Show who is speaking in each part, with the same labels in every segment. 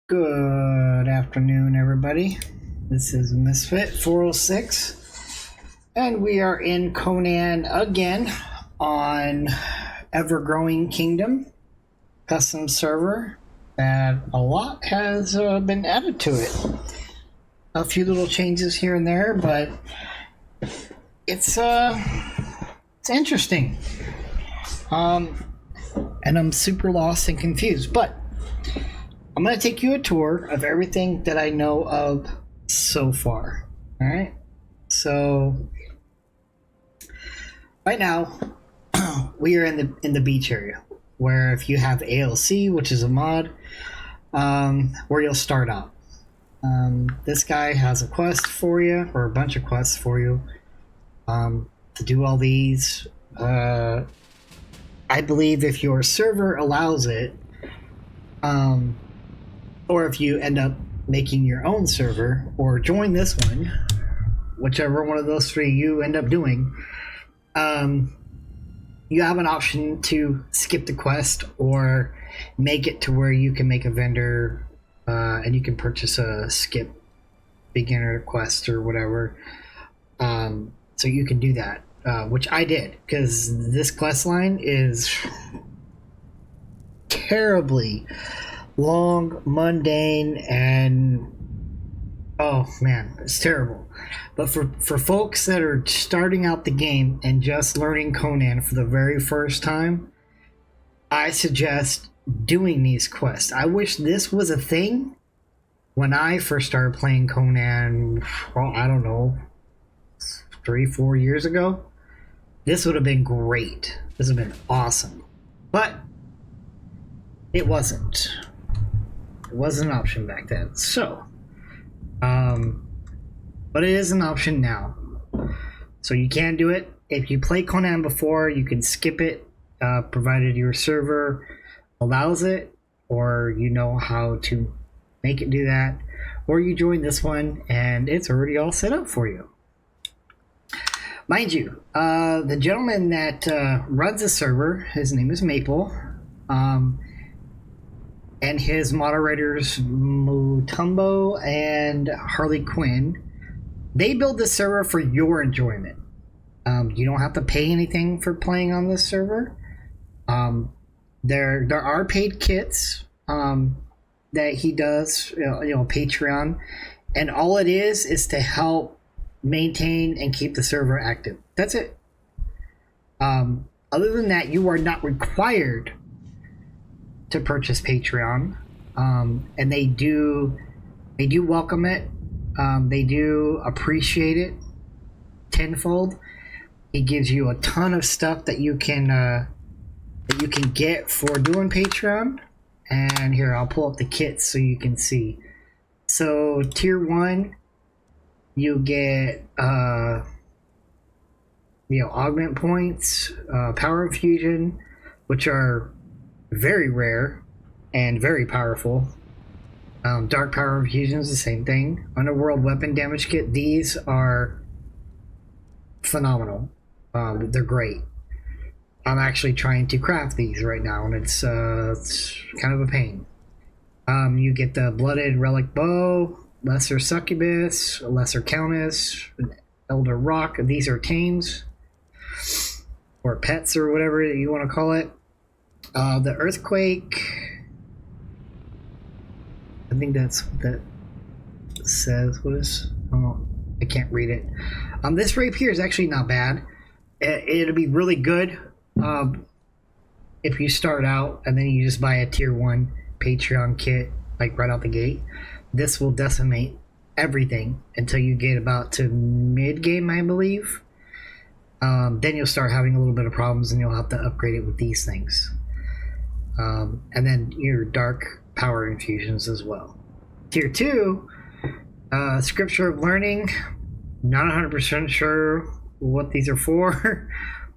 Speaker 1: Good afternoon, everybody. This is Misfit 406, and we are in Conan again on Evergrowing Kingdom custom server. And a lot has been added to it. A few little changes here and there, but it's interesting. And I'm super lost and confused, but I'm going to take you a tour of everything that I know of so far. All right. So right now we are in the beach area, where if you have ALC, which is a mod, where you'll start out. This guy has a quest for you, or a bunch of quests for you, to do all these. I believe if your server allows it, or if you end up making your own server or join this one, whichever one of those three you end up doing, you have an option to skip the quest or make it to where you can make a vendor and you can purchase a skip beginner quest or whatever. So you can do that, which I did, because this quest line is terribly long, mundane, and oh man, it's terrible. But for folks that are starting out the game and just learning Conan for the very first time, I suggest doing these quests. I wish this was a thing when I first started playing Conan, well, I don't know, 3-4 years ago. This would have been great. This would have been awesome. But it wasn't. It wasn't an option back then. So, but it is an option now. So you can do it. If you play Conan before, you can skip it, provided your server allows it, or you know how to make it do that, or you join this one and it's already all set up for you. Mind you, the gentleman that runs the server, his name is Maple, and his moderators Mutombo and Harley Quinn, they build the server for your enjoyment. You don't have to pay anything for playing on this server. There are paid kits that he does, Patreon, and all it is to help maintain and keep the server active. That's it. Other than that, you are not required to purchase Patreon, and they do welcome it. They do appreciate it tenfold. He gives you a ton of stuff that you can get for doing Patreon. And here, I'll pull up the kits so you can see. So tier 1, you get augment points, power infusion, which are very rare and very powerful. Dark power infusion is the same thing. Underworld weapon damage kit. These are phenomenal. They're great. I'm actually trying to craft these right now, and it's kind of a pain. You get the blooded relic bow, lesser succubus, lesser countess, elder rock. These are tames or pets or whatever you want to call it. The earthquake, I think that's what that says. What is? Oh, I can't read it. This rapier is actually not bad. It'll be really good if you start out and then you just buy a tier 1 Patreon kit, like right out the gate. This will decimate everything until you get about to mid game, I believe. Then you'll start having a little bit of problems, and you'll have to upgrade it with these things. And then your dark power infusions as well. Tier 2, Scripture of Learning. Not 100% sure what these are for.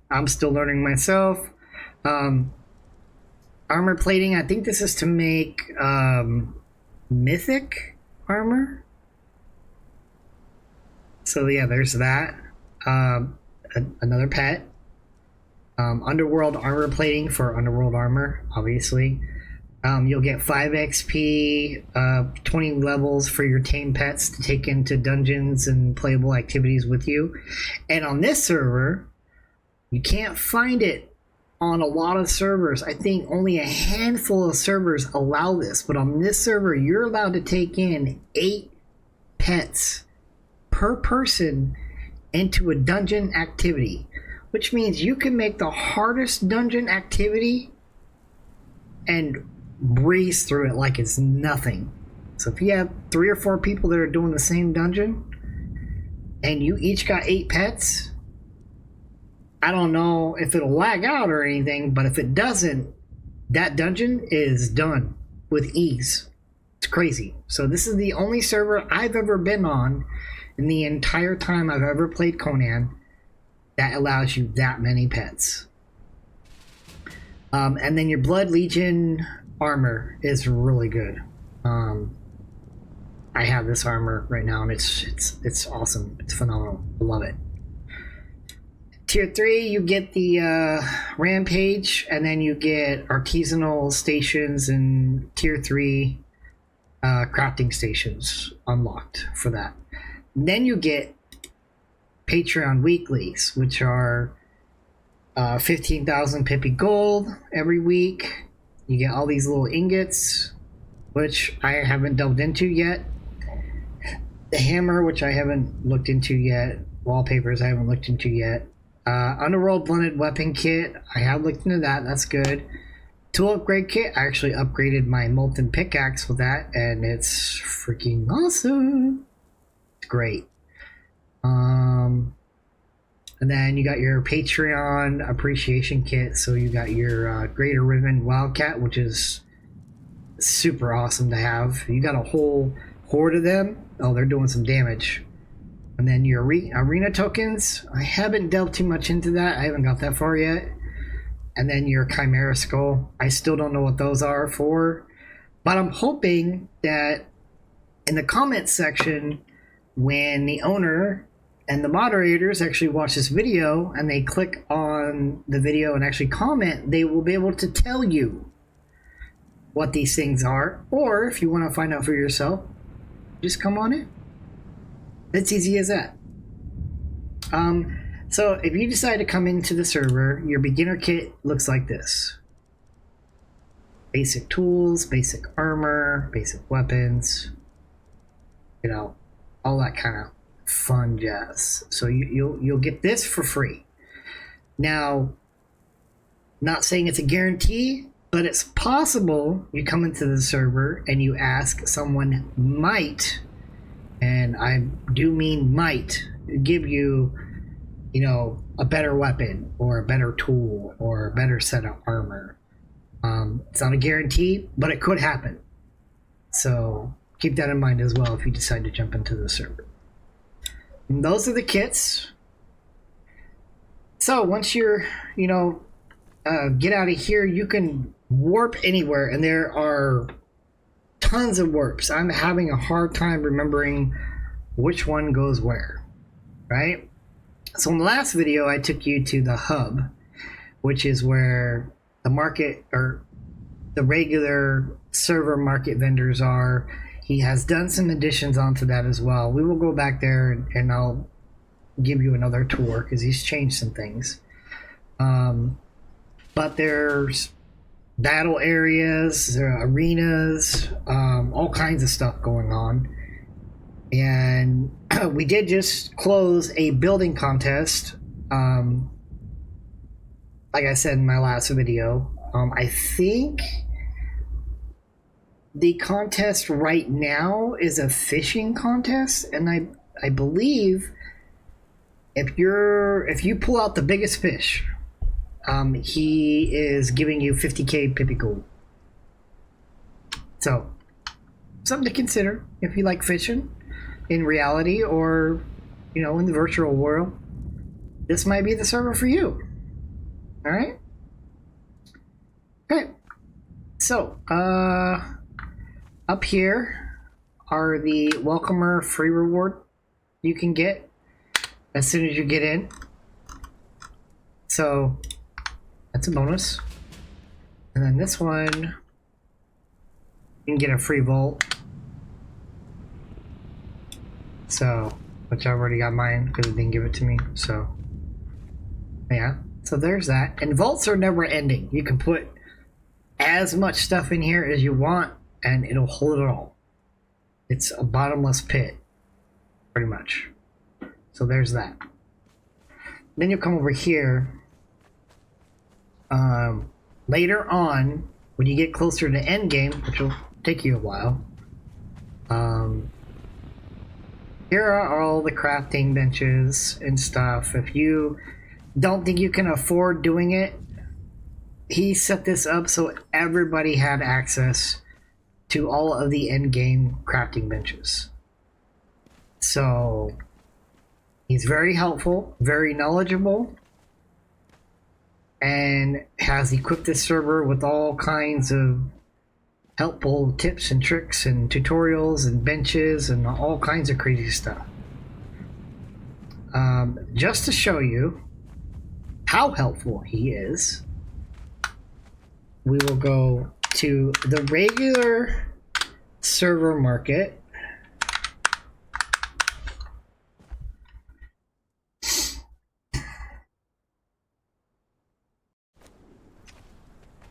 Speaker 1: I'm still learning myself. Armor plating. I think this is to make mythic armor. So yeah, there's that. Another pet. Underworld armor plating for underworld armor, obviously. You'll get 5 XP, 20 levels for your tame pets to take into dungeons and playable activities with you. And on this server, you can't find it on a lot of servers. I think only a handful of servers allow this, but on this server, you're allowed to take in 8 pets per person into a dungeon activity, which means you can make the hardest dungeon activity and breeze through it like it's nothing. So if you have 3 or 4 people that are doing the same dungeon and you each got 8 pets, I don't know if it'll lag out or anything, but if it doesn't, that dungeon is done with ease. It's crazy. So this is the only server I've ever been on in the entire time I've ever played Conan that allows you that many pets. And then your Blood Legion armor is really good. I have this armor right now, and it's awesome. It's phenomenal. I love it. Tier 3, you get the Rampage, and then you get artisanal stations and Tier 3 crafting stations unlocked for that. And then you get Patreon weeklies, which are 15,000 Pippi gold every week. You get all these little ingots, which I haven't delved into yet. The hammer, which I haven't looked into yet. Wallpapers I haven't looked into yet. Underworld blended weapon kit, I have looked into that. That's good. Tool upgrade kit, I actually upgraded my molten pickaxe with that, and it's freaking awesome. It's great. And then you got your Patreon appreciation kit. So you got your Greater Riven Wildcat, which is super awesome to have. You got a whole horde of them. Oh, they're doing some damage. And then your arena tokens. I haven't delved too much into that. I haven't got that far yet. And then your Chimera Skull. I still don't know what those are for. But I'm hoping that in the comments section, when the owner and the moderators actually watch this video and they click on the video and actually comment, they will be able to tell you what these things are. Or if you want to find out for yourself, just come on in. It's easy as that. So if you decide to come into the server, your beginner kit looks like this. Basic tools, basic armor, basic weapons, you know, all that kind of fun jazz. So you'll get this for free. Now, not saying it's a guarantee, but it's possible you come into the server and you ask, someone might, and I do mean might, give you, you know, a better weapon or a better tool or a better set of armor. It's not a guarantee, but it could happen. So keep that in mind as well if you decide to jump into the server. And those are the kits. So once you're, you know, get out of here, you can warp anywhere, and there are tons of warps. I'm having a hard time remembering which one goes where, right? So in the last video, I took you to the hub, which is where the market or the regular server market vendors are. He has done some additions onto that as well. We will go back there and I'll give you another tour because he's changed some things. But there's battle areas, there are arenas, all kinds of stuff going on. And we did just close a building contest. Like I said in my last video, I think the contest right now is a fishing contest, and I believe if you pull out the biggest fish, he is giving you 50k Pippi gold. So something to consider if you like fishing in reality or, you know, in the virtual world. This might be the server for you. All right. Okay. So up here are the welcomer free reward you can get as soon as you get in. So that's a bonus. And then this one You can get a free vault. So, which I've already got mine because it didn't give it to me. So, yeah. So there's that. And vaults are never ending. You can put as much stuff in here as you want and it'll hold it all. It's a bottomless pit, pretty much. So there's that. Then you'll come over here. Later on, when you get closer to end game, which will take you a while, here are all the crafting benches and stuff. If you don't think you can afford doing it, he set this up so everybody had access to all of the end game crafting benches. So he's very helpful, very knowledgeable, and has equipped this server with all kinds of helpful tips and tricks and tutorials and benches and all kinds of crazy stuff. Just to show you how helpful he is, we will go to the regular server market.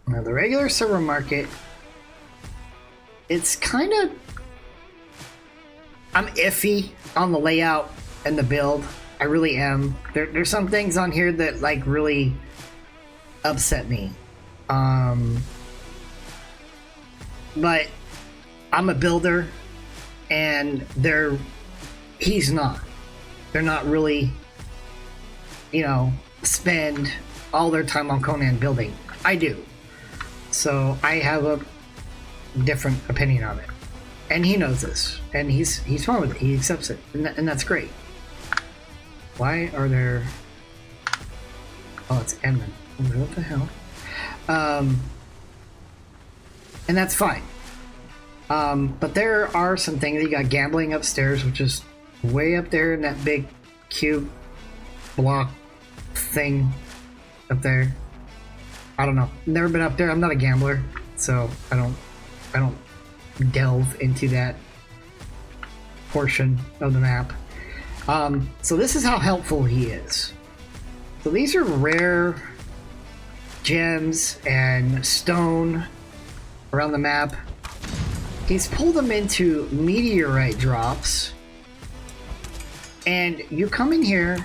Speaker 1: Now, the regular server market, it's kind of, I'm iffy on the layout and the build. I really am. There's some things on here that like really upset me. But I'm a builder and he's not. They're not really, spend all their time on Conan building. I do. So I have a different opinion on it. And he knows this. And he's fine with it. He accepts it. And that's great. Why are there... Oh, it's Edmund. What the hell? And that's fine. But there are some things. You got gambling upstairs, which is way up there in that big cube block thing up there. I don't know. Never been up there. I'm not a gambler, so I don't delve into that portion of the map. So this is how helpful he is. So these are rare gems and stone around the map. He's pulled them into meteorite drops, and you come in here,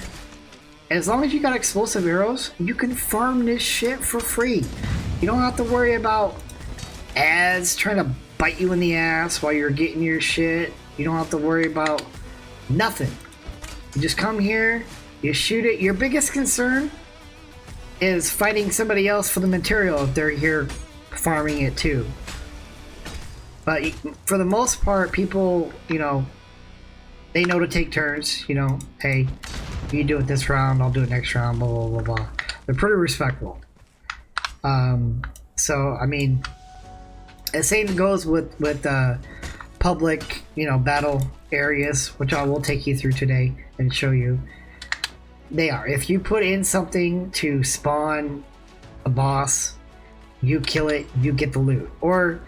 Speaker 1: as long as you got explosive arrows, you can farm this shit for free. You don't have to worry about ads trying to bite you in the ass while you're getting your shit. You don't have to worry about nothing. You just come here, you shoot it. Your biggest concern is fighting somebody else for the material if they're here farming it too. But for the most part, people, they know to take turns. Hey, you do it this round, I'll do it next round, blah, blah, blah, blah. They're pretty respectful. So, I mean, the same goes with public, battle areas, which I will take you through today and show you. They are. If you put in something to spawn a boss, you kill it, you get the loot. Or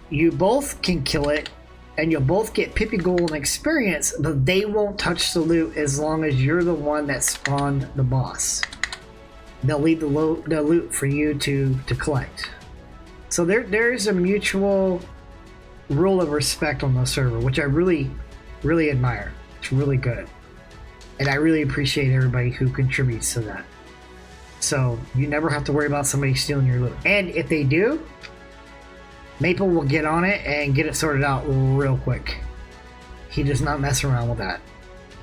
Speaker 1: you both can kill it, and you'll both get Pippi Gold and experience, but they won't touch the loot as long as you're the one that spawned the boss. They'll leave the loot for you to collect. So there's a mutual rule of respect on the server, which I really, really admire. It's really good. And I really appreciate everybody who contributes to that. So you never have to worry about somebody stealing your loot. And if they do, Maple will get on it and get it sorted out real quick. He does not mess around with that.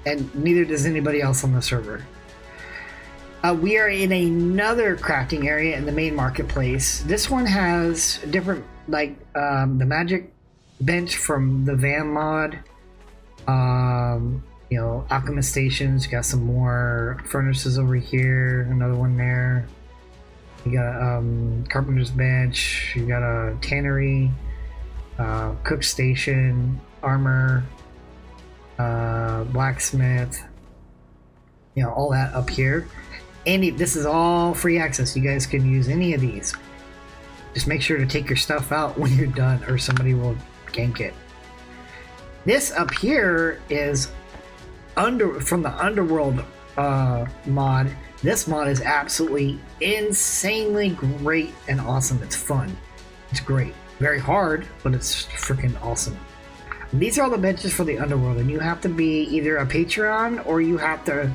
Speaker 1: And neither does anybody else on the server. We are in another crafting area in the main marketplace. This one has different, the magic bench from the van mod. Alchemist stations. Got some more furnaces over here. Another one there. You got a carpenter's bench. You got a tannery, cook station, armor, blacksmith. All that up here. And this is all free access. You guys can use any of these. Just make sure to take your stuff out when you're done, or somebody will gank it. This up here is from the Underworld mod. This mod is absolutely insanely great and awesome. It's fun. It's great. Very hard, but it's freaking awesome. These are all the benches for the Underworld, and you have to be either a Patreon or you have to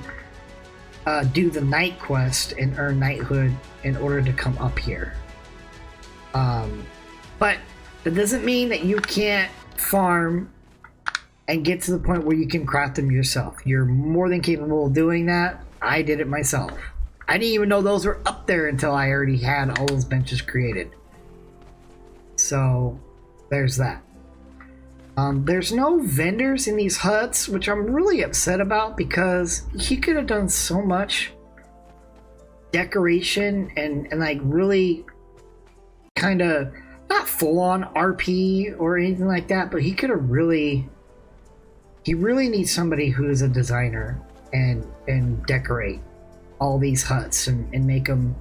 Speaker 1: do the night quest and earn knighthood in order to come up here. But that doesn't mean that you can't farm and get to the point where you can craft them yourself. You're more than capable of doing that. I did it myself. I didn't even know those were up there until I already had all those benches created. So there's that. There's no vendors in these huts, which I'm really upset about, because he could have done so much decoration and like really kind of not full on RP or anything like that, but he really needs somebody who's a designer and decorate all these huts and make them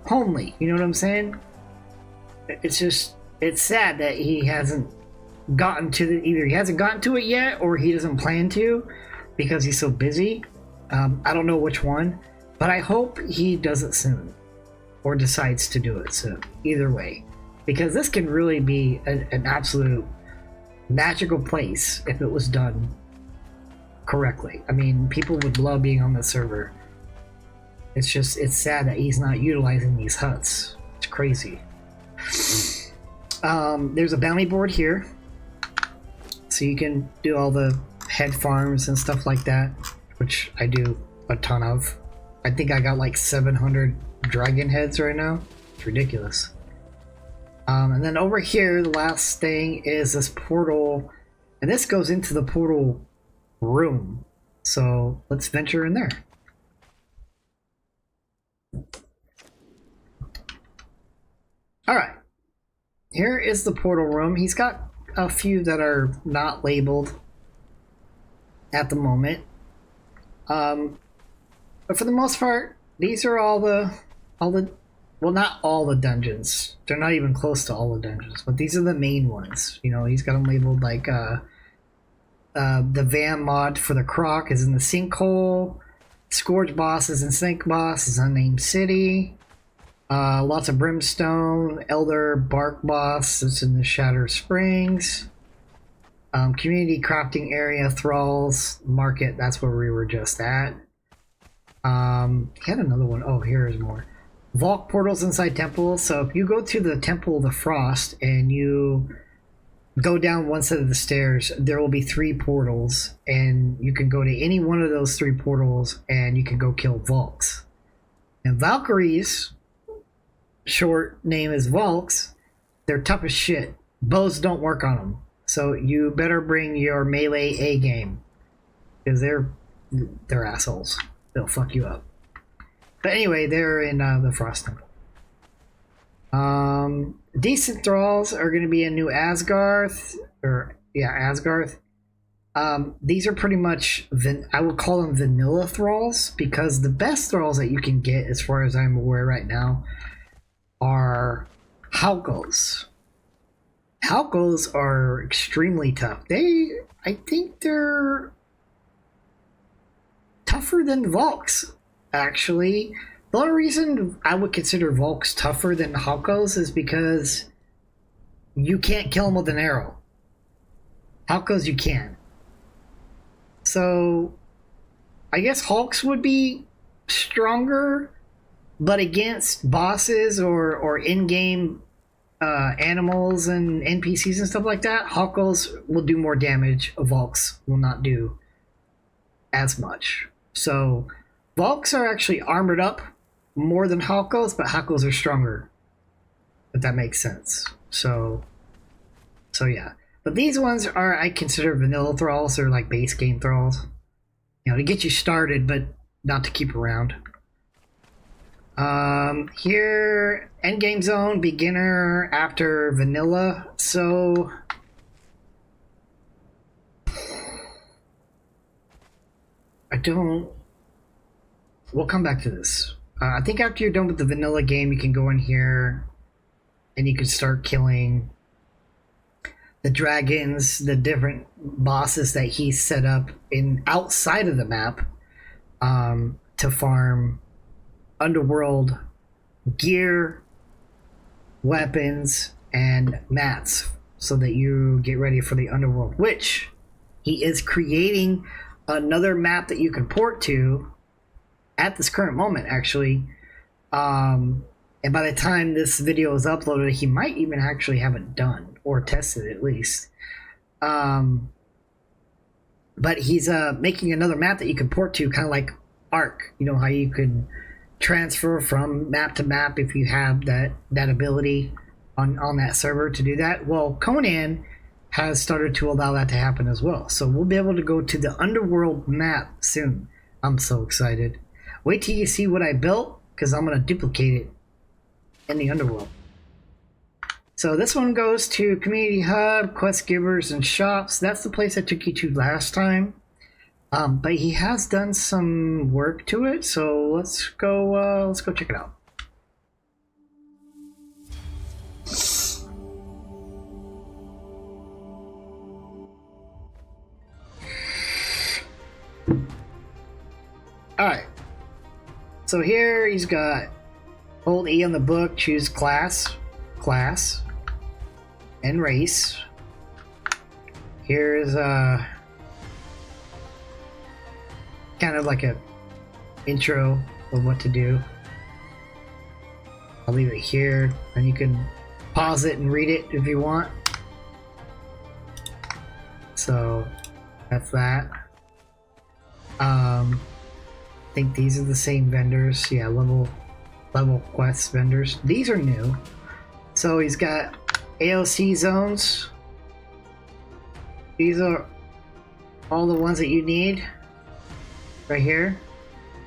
Speaker 1: homely. You know what I'm saying? It's sad that he hasn't gotten to either he hasn't gotten to it yet, or he doesn't plan to because he's so busy. I don't know which one, but I hope he does it soon or decides to do it soon. Either way, because this can really be an absolute magical place if it was done correctly. I mean, people would love being on the server. It's sad that he's not utilizing these huts. It's crazy. There's a bounty board here, so you can do all the head farms and stuff like that, which I do a ton of. I think I got like 700 dragon heads right now. It's ridiculous. And then over here, the last thing is this portal, and this goes into the portal room. So let's venture in there. All right, here is the portal room. He's got a few that are not labeled at the moment, but for the most part, these are all the well, not all the dungeons. They're not even close to all the dungeons, but these are the main ones. You know, he's got them labeled like the van mod for the croc is in the sinkhole. Scourge boss is in Sink boss is unnamed city. Lots of brimstone. Elder bark boss is in the Shatter Springs. Community crafting area, thralls market. That's where we were just at. He had another one. Oh, here is more. Vault portals inside temples. So if you go to the Temple of the Frost and you go down one set of the stairs, there will be 3 portals, and you can go to any one of those 3 portals and you can go kill Valks. And Valkyries, short name is Valks, they're tough as shit. Bows don't work on them. So you better bring your melee A game, because they're assholes. They'll fuck you up. But anyway, they're in the Frost Temple. Decent thralls are going to be in New Asgarth, Asgarth. These are pretty much, I would call them vanilla thralls, because the best thralls that you can get, as far as I'm aware right now, are Halkos. Halkos are extremely tough. I think they're tougher than Valks, actually. The only reason I would consider Valks tougher than Halkos is because you can't kill them with an arrow. Halkos you can. So I guess Hulks would be stronger, but against bosses or in-game animals and NPCs and stuff like that, Halkos will do more damage. Valks will not do as much. So Valks are actually armored up more than Halkos, but Halkos are stronger, if that makes sense. So yeah. But these ones are, I consider vanilla thralls. They're like base game thralls. You know, to get you started, but not to keep around. Here, endgame zone, beginner, after vanilla. So we'll come back to this. I think after you're done with the vanilla game, you can go in here and you can start killing the dragons, the different bosses that he set up in outside of the map, to farm underworld gear, weapons, and mats, so that you get ready for the underworld, which he is creating another map that you can port to at this current moment, actually. And by the time this video is uploaded, he might even actually have it done or tested at least. But he's making another map that you can port to, kind of like Ark. You know how you could transfer from map to map if you have that ability on that server to do that. Well, Conan has started to allow that to happen as well. So we'll be able to go to the underworld map soon. I'm so excited. Wait till you see what I built, because I'm going to duplicate it in the underworld. So this one goes to Community Hub, Quest Givers, and Shops. That's the place I took you to last time. But he has done some work to it, so let's go check it out. Alright, so here he's got hold E on the book, choose class, and race. Here's kind of like a intro of what to do. I'll leave it here, and you can pause it and read it if you want. So that's that. I think these are the same vendors. Yeah, level quest vendors. These are new. So he's got AOC zones. These are all the ones that you need right here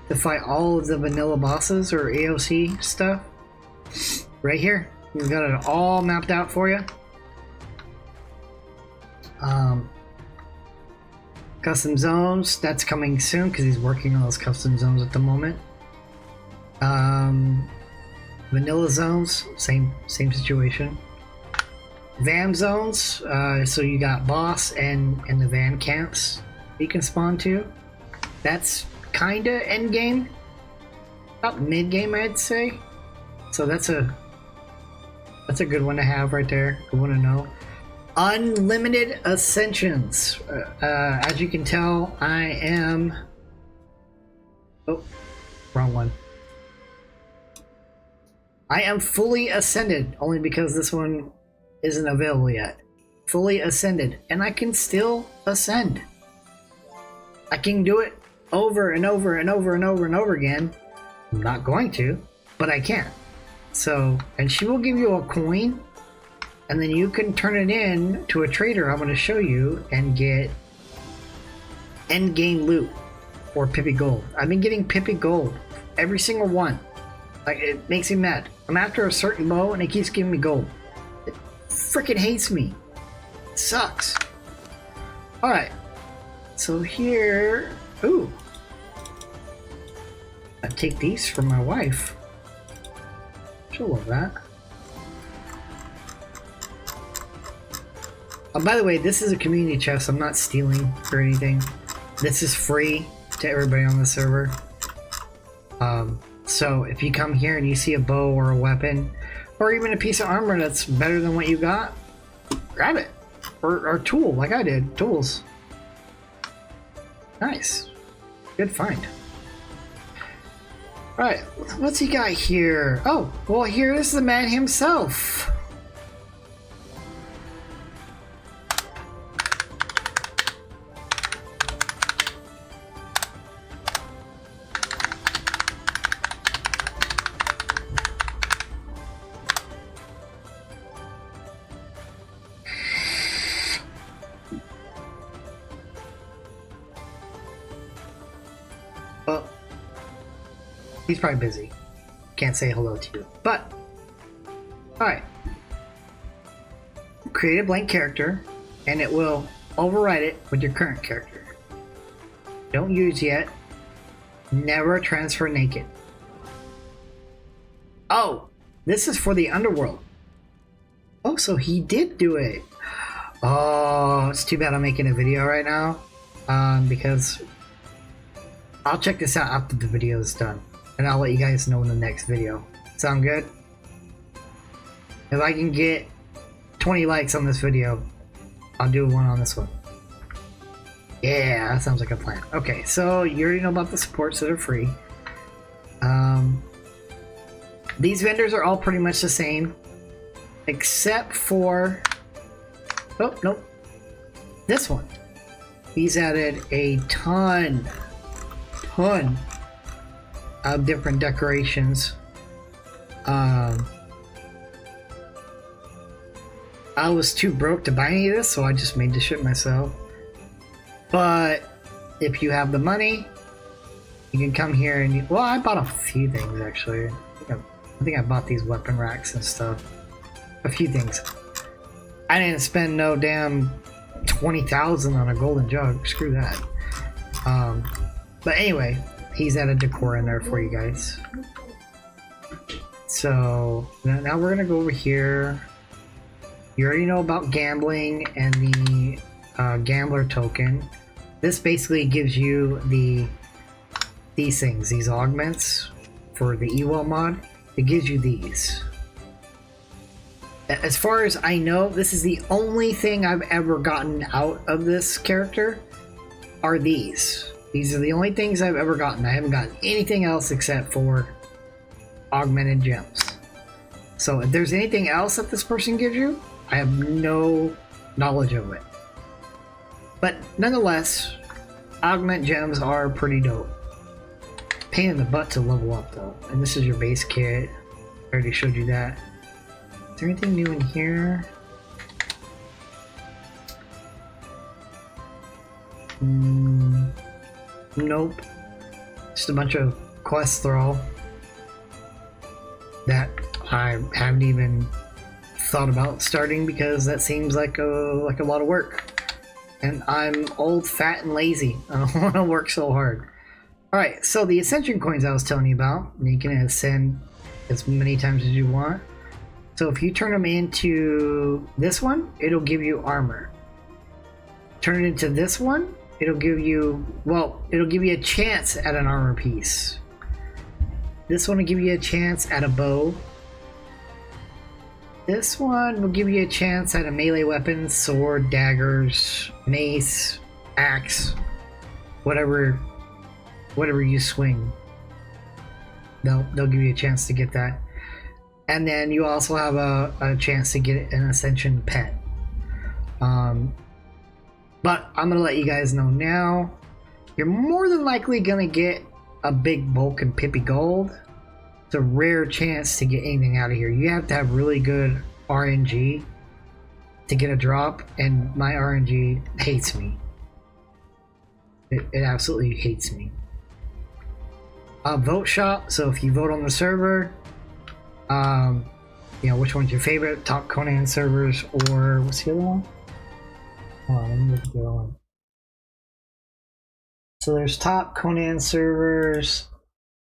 Speaker 1: to fight all of the vanilla bosses or AOC stuff. Right here. He's got it all mapped out for you. Custom zones, that's coming soon because he's working on those custom zones at the moment. Vanilla zones, same situation. Van zones, so you got boss and the van camps you can spawn to. That's kinda end game, about mid game, I'd say. So that's a good one to have right there. Good one to know. Unlimited ascensions. As you can tell, I am. Oh, wrong one. I am fully ascended, only because this one isn't available yet. Fully ascended, and I can still ascend. I can do it over and over and over and over and over again. I'm not going to, but I can. So, and she will give you a coin, and then you can turn it in to a trader I'm going to show you and get end game loot or Pippi Gold. I've been getting Pippi Gold, every single one. Like, it makes me mad. I'm after a certain bow and it keeps giving me gold. It freaking hates me. It sucks. Alright. So here... Ooh. I take these for my wife. She'll love that. By the way, this is a community chest. I'm not stealing or anything. This is free to everybody on the server. So if you come here and you see a bow or a weapon, or even a piece of armor that's better than what you got, grab it. Or tool, like I did. Tools. Nice. Good find. Alright, what's he got here? Oh, well, here is the man himself. Well, he's probably busy. Can't say hello to you. But, alright. Create a blank character, and it will override it with your current character. Don't use yet. Never transfer naked. Oh, this is for the underworld. Oh, so he did do it. Oh, it's too bad I'm making a video right now. Because I'll check this out after the video is done. And I'll let you guys know in the next video. Sound good? If I can get 20 likes on this video, I'll do one on this one. Yeah, that sounds like a plan. Okay, so you already know about the supports that are free. These vendors are all pretty much the same, except for, oh, nope, this one. He's added a ton of different decorations. I was too broke to buy any of this, so I just made the shit myself. But if you have the money, you can come here and well, I bought a few things actually. I think I bought these weapon racks and stuff. A few things. I didn't spend no damn 20,000 on a golden jug. Screw that. But anyway, he's added decor in there for you guys. So now we're gonna go over here. You already know about gambling and the gambler token. This basically gives you these things, these augments for the Ewell mod. It gives you these. As far as I know, this is the only thing I've ever gotten out of this character are these. These are the only things I've ever gotten. I haven't gotten anything else except for augmented gems. So if there's anything else that this person gives you, I have no knowledge of it. But nonetheless, augment gems are pretty dope. Pain in the butt to level up though. And this is your base kit. I already showed you that. Is there anything new in here? Nope. Just a bunch of quests thrall that I haven't even thought about starting because that seems like a lot of work. And I'm old, fat, and lazy. I don't want to work so hard. Alright, so the Ascension coins I was telling you about, you can ascend as many times as you want. So if you turn them into this one, it'll give you armor. Turn it into this one, it'll give you, well, it'll give you a chance at an armor piece. This one will give you a chance at a bow. This one will give you a chance at a melee weapon, sword, daggers, mace, axe, whatever you swing. They'll give you a chance to get that. And then you also have a chance to get an Ascension pet. But I'm going to let you guys know now. You're more than likely going to get a big bulk and Pippi gold. It's a rare chance to get anything out of here. You have to have really good RNG to get a drop, and my RNG hates me. It absolutely hates me. Vote shop, so if you vote on the server, you know, which one's your favorite, top Conan servers, or what's the other one? Hold on, let me look at the other one. So there's top Conan servers,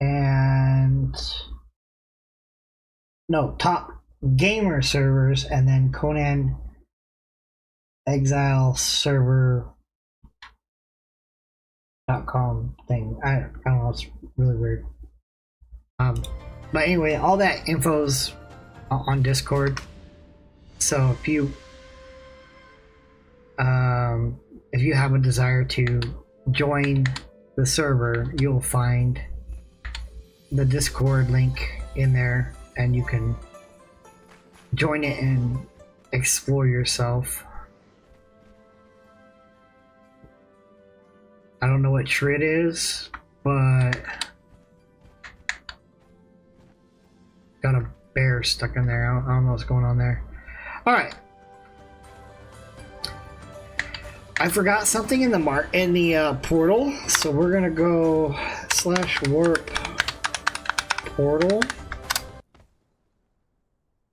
Speaker 1: and no, top gamer servers, and then Conan Exile server.com thing. I don't know, it's really weird. But anyway, all that info's on Discord. So if you have a desire to join the server, you'll find the Discord link in there, and you can join it and explore yourself. I don't know what tree it is, but got a bear stuck in there. I don't know what's going on there. Alright. I forgot something in the portal, so we're gonna go /warp portal.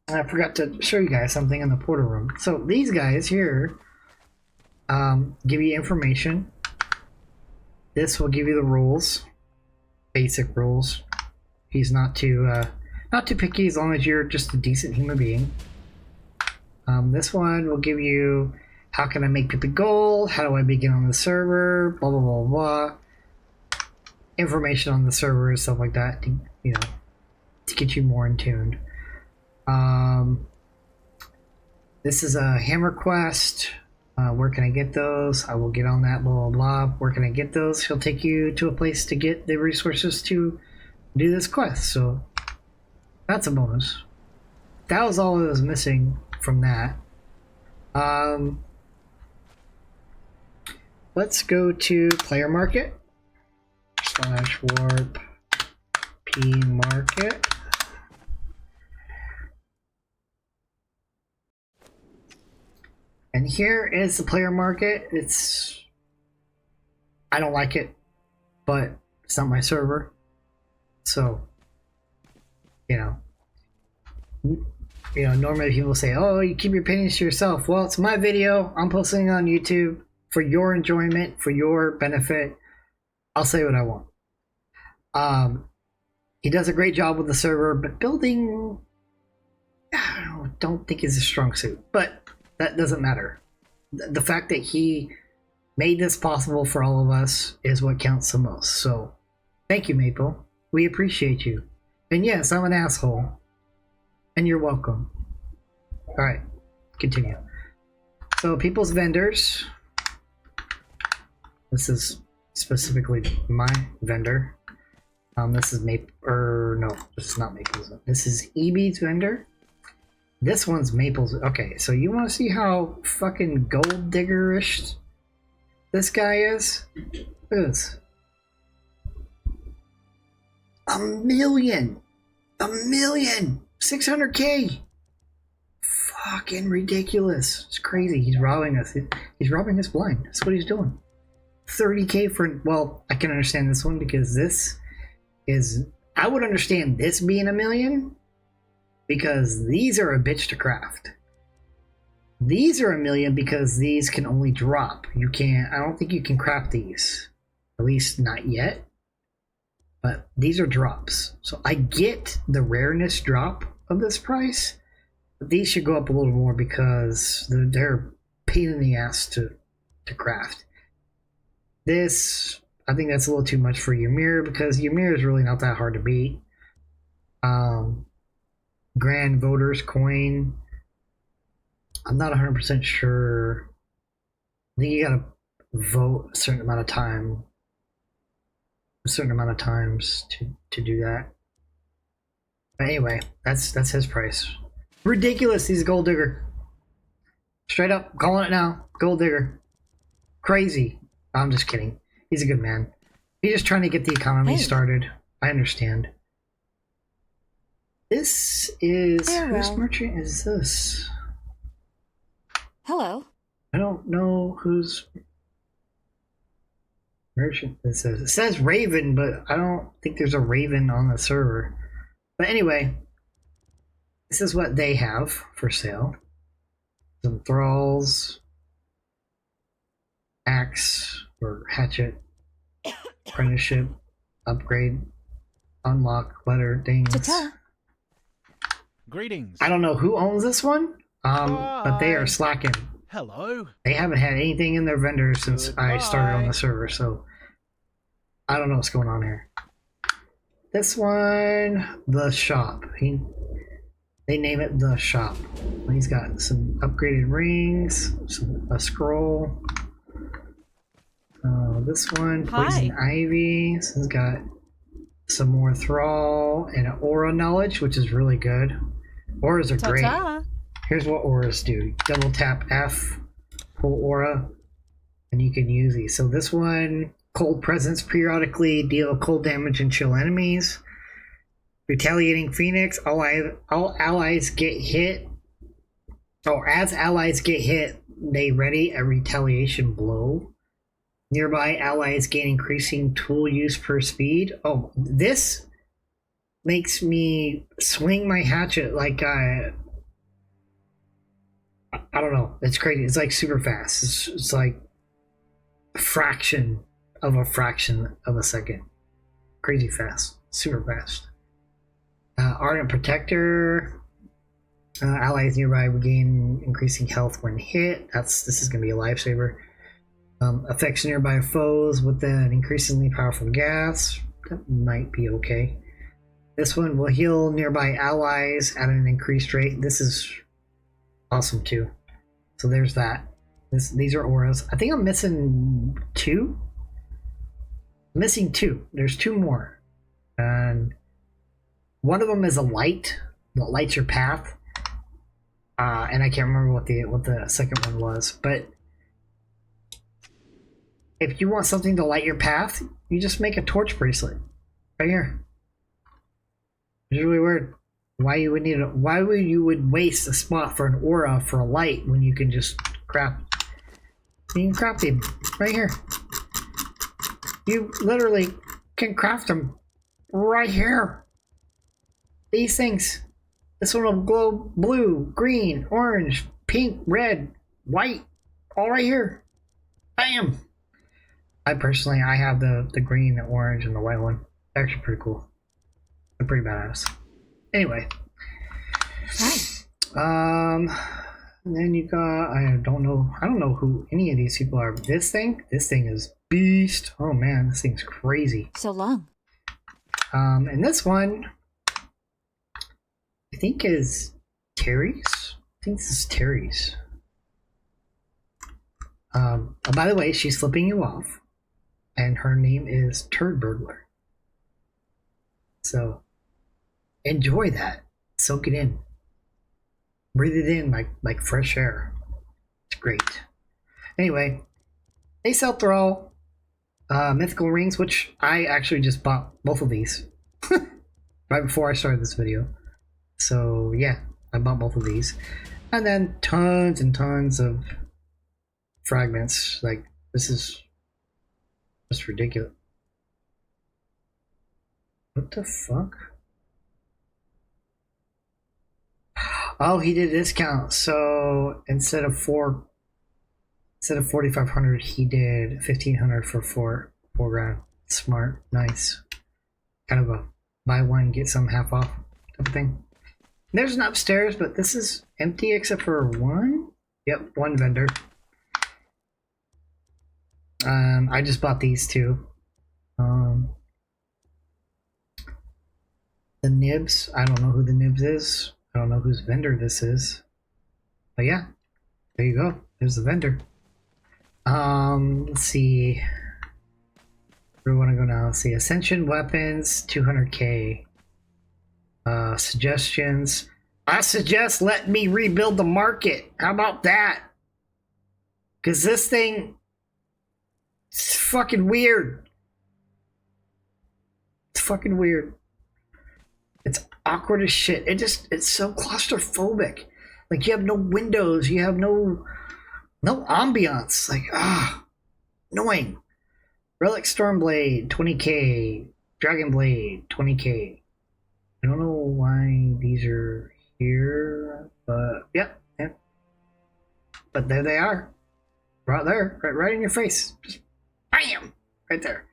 Speaker 1: And I forgot to show you guys something in the portal room. So these guys here give you information. This will give you the rules, basic rules. He's not too picky as long as you're just a decent human being. This one will give you how can I make people gold, how do I begin on the server, blah blah blah blah. Information on the server and stuff like that, to, you know, to get you more in tune. This is a hammer quest. Where can I get those? I will get on that, blah blah blah. Where can I get those? He'll take you to a place to get the resources to do this quest. So that's a bonus. That was all that was missing from that. Let's go to player market / warp p market. And here is the player market. I don't like it, but it's not my server. So, normally people say, oh, you keep your opinions to yourself. Well, it's my video. I'm posting it on YouTube for your enjoyment, for your benefit. I'll say what I want. He does a great job with the server, but building, I don't think is a strong suit. But that doesn't matter. The fact that he made this possible for all of us is what counts the most. So, thank you, Maple. We appreciate you. And yes, I'm an asshole. And you're welcome. Alright, continue. So, people's vendors. This is specifically my vendor. This is no, this is not Maple's. This is EB's vendor. This one's Maple's. Okay, so you want to see how fucking gold diggerish this guy is? Look at this. 1,000,000! 600K! Fucking ridiculous. It's crazy. He's robbing us. He's robbing us blind. That's what he's doing. 30K for, well, I can understand this one because this is, I would understand this being 1,000,000 because these are a bitch to craft. These are 1,000,000 because these can only drop. I don't think you can craft these. At least not yet. But these are drops. So I get the rareness drop of this price. But these should go up a little more because they're a pain in the ass to craft. This, I think that's a little too much for Ymir because Ymir is really not that hard to beat. Grand Voters Coin. I'm not 100% sure. I think you gotta vote a certain amount of times to do that. But anyway, that's his price. Ridiculous, he's a gold digger. Straight up, calling it now. Gold digger. Crazy. I'm just kidding. He's a good man. He's just trying to get the economy started. I understand. This is... Whose merchant is this?
Speaker 2: Hello.
Speaker 1: I don't know whose merchant this is. It says Raven, but I don't think there's a Raven on the server. But anyway, this is what they have for sale. Some thralls, axe or hatchet, apprenticeship, upgrade, unlock, letter, things.
Speaker 2: Ta-ta.
Speaker 3: Greetings.
Speaker 1: I don't know who owns this one, but they are slacking.
Speaker 3: Hello.
Speaker 1: They haven't had anything in their vendor since I started on the server, so I don't know what's going on here. This one, the shop. They name it the shop. He's got some upgraded rings, a scroll. This one, poison ivy. So he's got some more thrall and an aura knowledge, which is really good. Auras are great. Here's what auras do. Double tap F, pull aura, and you can use these. So this one, cold presence periodically deal cold damage and chill enemies. Retaliating Phoenix, all allies get hit. Or as allies get hit, they ready a retaliation blow. Nearby allies gain increasing tool use per speed. Oh, this makes me swing my hatchet like I don't know. It's crazy. It's like super fast. It's like a fraction of a second. Crazy fast. Super fast. Ardent Protector. Allies nearby regain increasing health when hit. This is going to be a lifesaver. Affects nearby foes with an increasingly powerful gas. That might be okay. This one will heal nearby allies at an increased rate. This is awesome too. So there's that. These are auras. I think I'm missing 2. Missing 2. There's 2 more. And one of them is a light that lights your path. And I can't remember what the second one was, but if you want something to light your path, you just make a torch bracelet right here. It's really weird. Why you would waste a spot for an aura for a light when you can just craft? You can craft them right here. You literally can craft them right here. These things. This one will glow blue, green, orange, pink, red, white, all right here. Bam! I have the green, the orange, and the white one. They're actually pretty cool. They're pretty badass. Anyway. And then you got, I don't know who any of these people are. This thing is beast. Oh man, this thing's crazy.
Speaker 2: So long.
Speaker 1: And this one, I think is Terry's. I think this is Terry's. Oh, by the way, she's flipping you off, and her name is Turd Burglar. So enjoy that. Soak it in. Breathe it in like fresh air. It's great. Anyway, they sell throw mythical rings, which I actually just bought both of these right before I started this video. So yeah, I bought both of these, and then tons and tons of fragments. Like, this is just ridiculous. What the fuck? Oh, he did a discount. So instead of 4,500, he did 1,500 for four grand. Smart, nice. Kind of a buy one get some half off type of thing. There's an upstairs, but this is empty except for one. Yep, one vendor. I just bought these two. The nibs. I don't know who the nibs is. I don't know whose vendor this is. But yeah, there you go. There's the vendor. Let's see. Where do we want to go now? Let's see. Ascension weapons, 200k. Suggestions. I suggest let me rebuild the market. How about that? Because this thing, it's fucking weird. It's fucking weird. It's awkward as shit. It's so claustrophobic. Like, you have no windows. You have no ambiance. Like, annoying. Relic Stormblade, 20k. Dragon Blade, 20k. I don't know why these are here, but yep. But there they are. Right there. Right in your face. Just bam! Right there.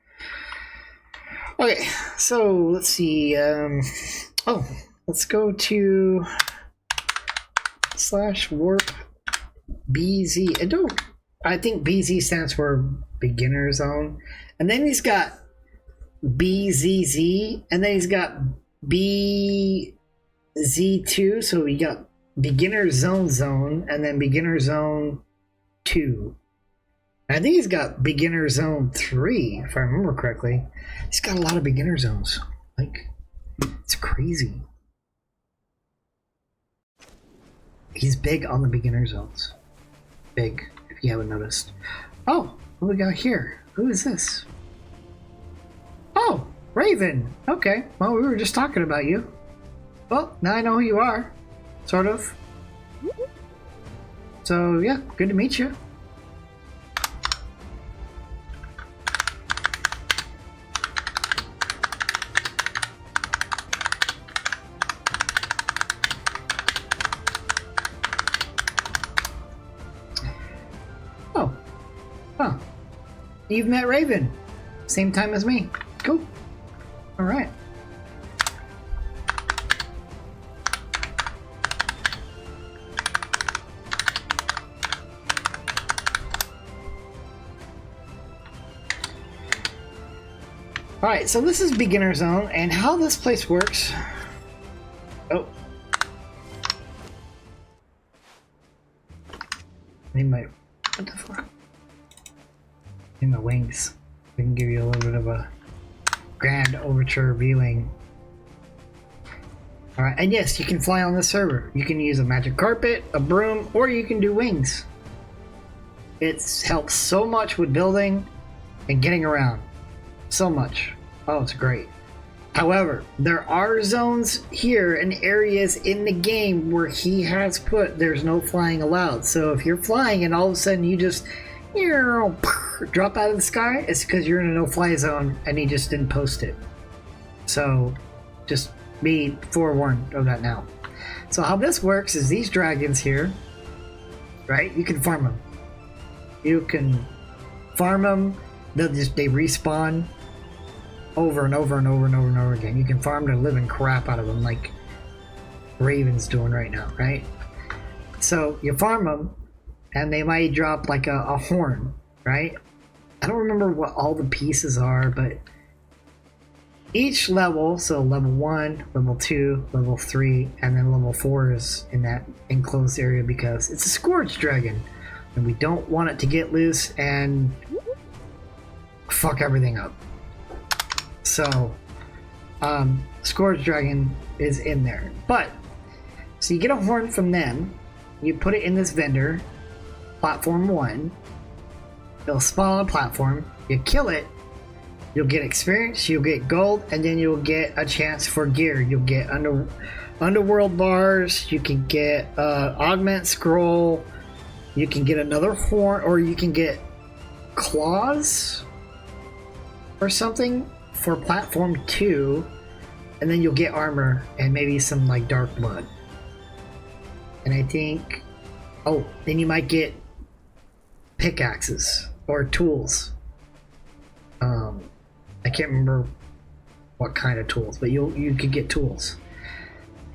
Speaker 1: Okay, so let's see. Let's go to /warp BZ. I think BZ stands for beginner zone. And then he's got BZZ, and then he's got BZ2. So we got beginner zone, and then beginner zone 2. I think he's got beginner zone 3, if I remember correctly. He's got a lot of beginner zones. Like, it's crazy. He's big on the beginner zones. Big, if you haven't noticed. Oh, what do we got here? Who is this? Oh, Raven. Okay, well, we were just talking about you. Well, now I know who you are. Sort of. So, yeah, good to meet you. You've met Raven. Same time as me. Cool. Alright. Alright, so this is beginner zone, and how this place works. Oh. Need my. What the fuck? Need my wings. We can give you a little bit of a grand overture viewing. Alright, and yes, you can fly on this server. You can use a magic carpet, a broom, or you can do wings. It helps so much with building and getting around. So much. Oh, it's great. However, there are zones here and areas in the game where he has put there's no flying allowed. So if you're flying and all of a sudden you just drop out of the sky, it's because you're in a no-fly zone and he just didn't post it. So just be forewarned of that now. So how this works is these dragons here, right? You can farm them. You can farm them. They respawn over and over and over and over and over again. You can farm the living crap out of them like Raven's doing right now, right? So you farm them and they might drop like a horn, right? I don't remember what all the pieces are, but each level, so level 1, level 2, level 3, and then level 4 is in that enclosed area because it's a Scourge Dragon and we don't want it to get loose and fuck everything up. So, Scourge Dragon is in there. But, so you get a horn from them, you put it in this vendor, platform 1, it'll spawn on a platform, you kill it, you'll get experience, you'll get gold, and then you'll get a chance for gear. You'll get underworld bars, you can get augment scroll, you can get another horn, or you can get claws or something for platform 2, and then you'll get armor and maybe some like dark blood. And I think, oh, then you might get pickaxes or tools. I can't remember what kind of tools, but you could get tools.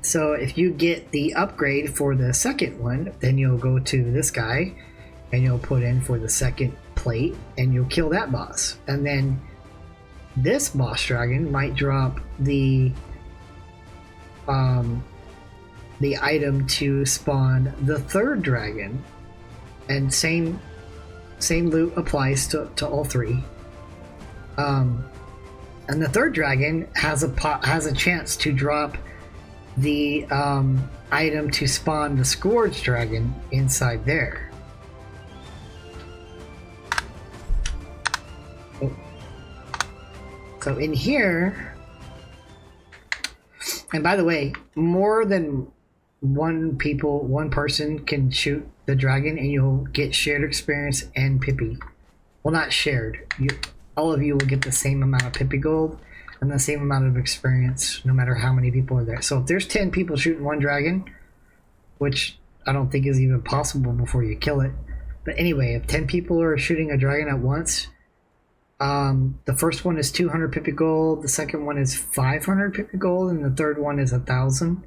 Speaker 1: So if you get the upgrade for the second one, then you'll go to this guy and you'll put in for the second plate and you'll kill that boss. And then this boss dragon might drop the item to spawn the third dragon, and same loot applies to all three. And the third dragon has a chance to drop the item to spawn the Scourge Dragon inside there. Oh. So in here, and by the way, more than one person can shoot the dragon and you'll get shared experience and Pippi. Well, not shared. All of you will get the same amount of Pippi gold and the same amount of experience no matter how many people are there. So if there's 10 people shooting one dragon, which I don't think is even possible before you kill it. But anyway, if 10 people are shooting a dragon at once, the first one is 200 Pippi gold, the second one is 500 Pippi gold, and the third one is 1,000.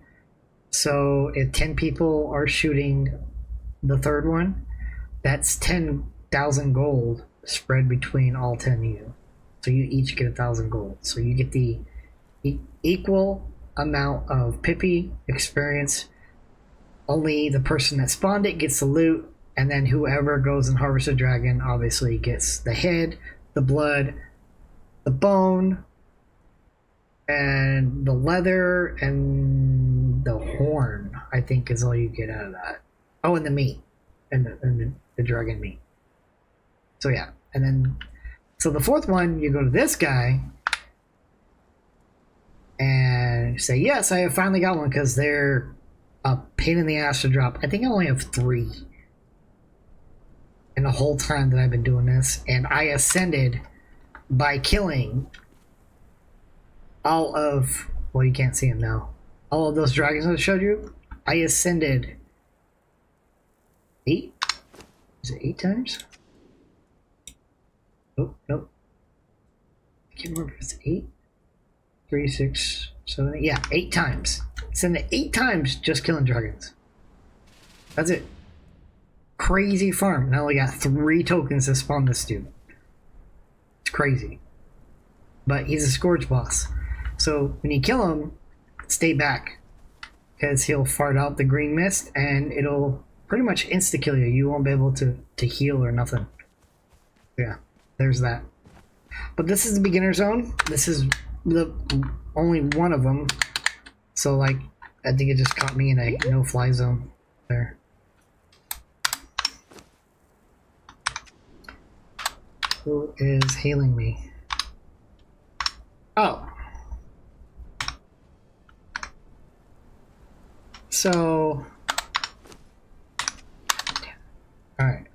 Speaker 1: So if 10 people are shooting the third one, that's 10,000 gold spread between all 10 of you. So you each get 1,000 gold. So you get the equal amount of Pippi experience. Only the person that spawned it gets the loot, and then whoever goes and harvests a dragon obviously gets the head, the blood, the bone, and the leather, and the horn, I think is all you get out of that. Oh, and the meat, and the dragon meat. So yeah, and then, so the fourth one, you go to this guy, and say, yes, I have finally got one, because they're a pain in the ass to drop. I think I only have 3 in the whole time that I've been doing this, and I ascended by killing all of, well, you can't see them now, all of those dragons I showed you. I ascended 8? Is it 8 times? Oh, nope. I can't remember if it's 8, 3, 6, 7, 8. Yeah, 8 times. Ascended 8 times just killing dragons. That's it. Crazy farm. And I only got 3 tokens to spawn this dude. It's crazy. but he's a Scourge boss. So when you kill him, stay back, because he'll fart out the green mist and it'll pretty much insta-kill you. You won't be able to heal or nothing. Yeah, there's that. But this is the beginner zone. This is the only one of them. So like, I think it just caught me in a no-fly zone there. Who is hailing me? Oh. So, alright.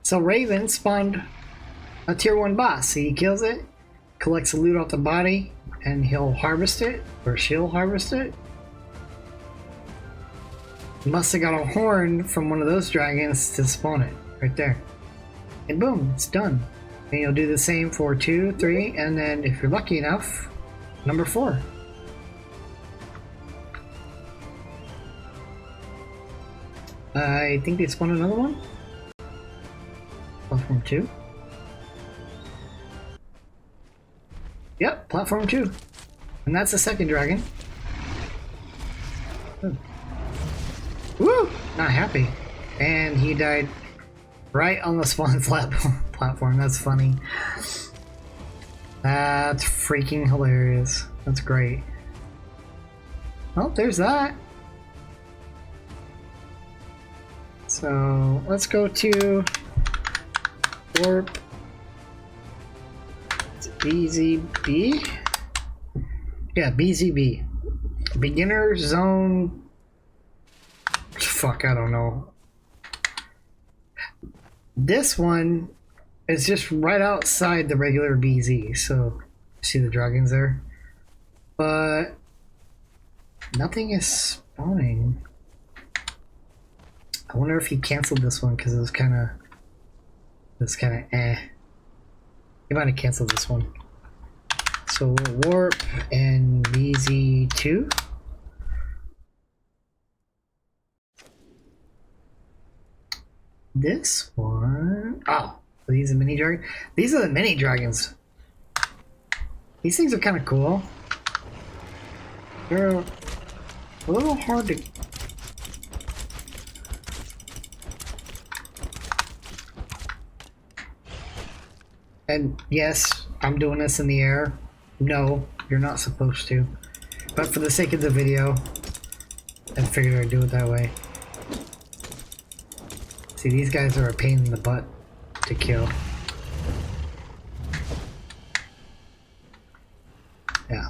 Speaker 1: So Raven spawned a tier 1 boss. He kills it, collects the loot off the body, and he'll harvest it, or she'll harvest it. Must have got a horn from one of those dragons to spawn it, right there. And boom, it's done. And you'll do the same for 2, 3, and then if you're lucky enough, number 4. I think they spawned another one. Platform 2. Yep, platform 2. And that's the second dragon. Oh. Woo! Not happy. And he died right on the spawn platform. That's funny. That's freaking hilarious. That's great. Oh, there's that. So let's go to warp BZB. Yeah, BZB. Beginner zone. Fuck, I don't know. This one is just right outside the regular BZ. So see the dragons there, but nothing is spawning. I wonder if he canceled this one because it was kind of eh. He might have canceled this one. So warp and BZ2. This one. Oh, these are mini dragons. These are the mini dragons. These things are kind of cool. They're a little hard to. And yes, I'm doing this in the air. No, you're not supposed to. But for the sake of the video, I figured I'd do it that way. See, these guys are a pain in the butt to kill. Yeah.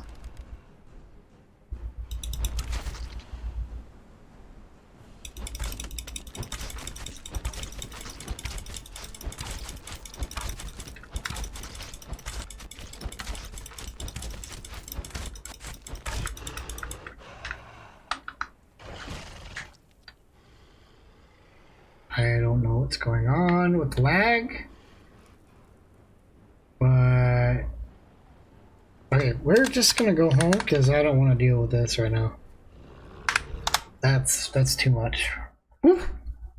Speaker 1: I don't know what's going on with the lag, but okay, we're just gonna go home because I don't want to deal with this right now. That's too much. Whew.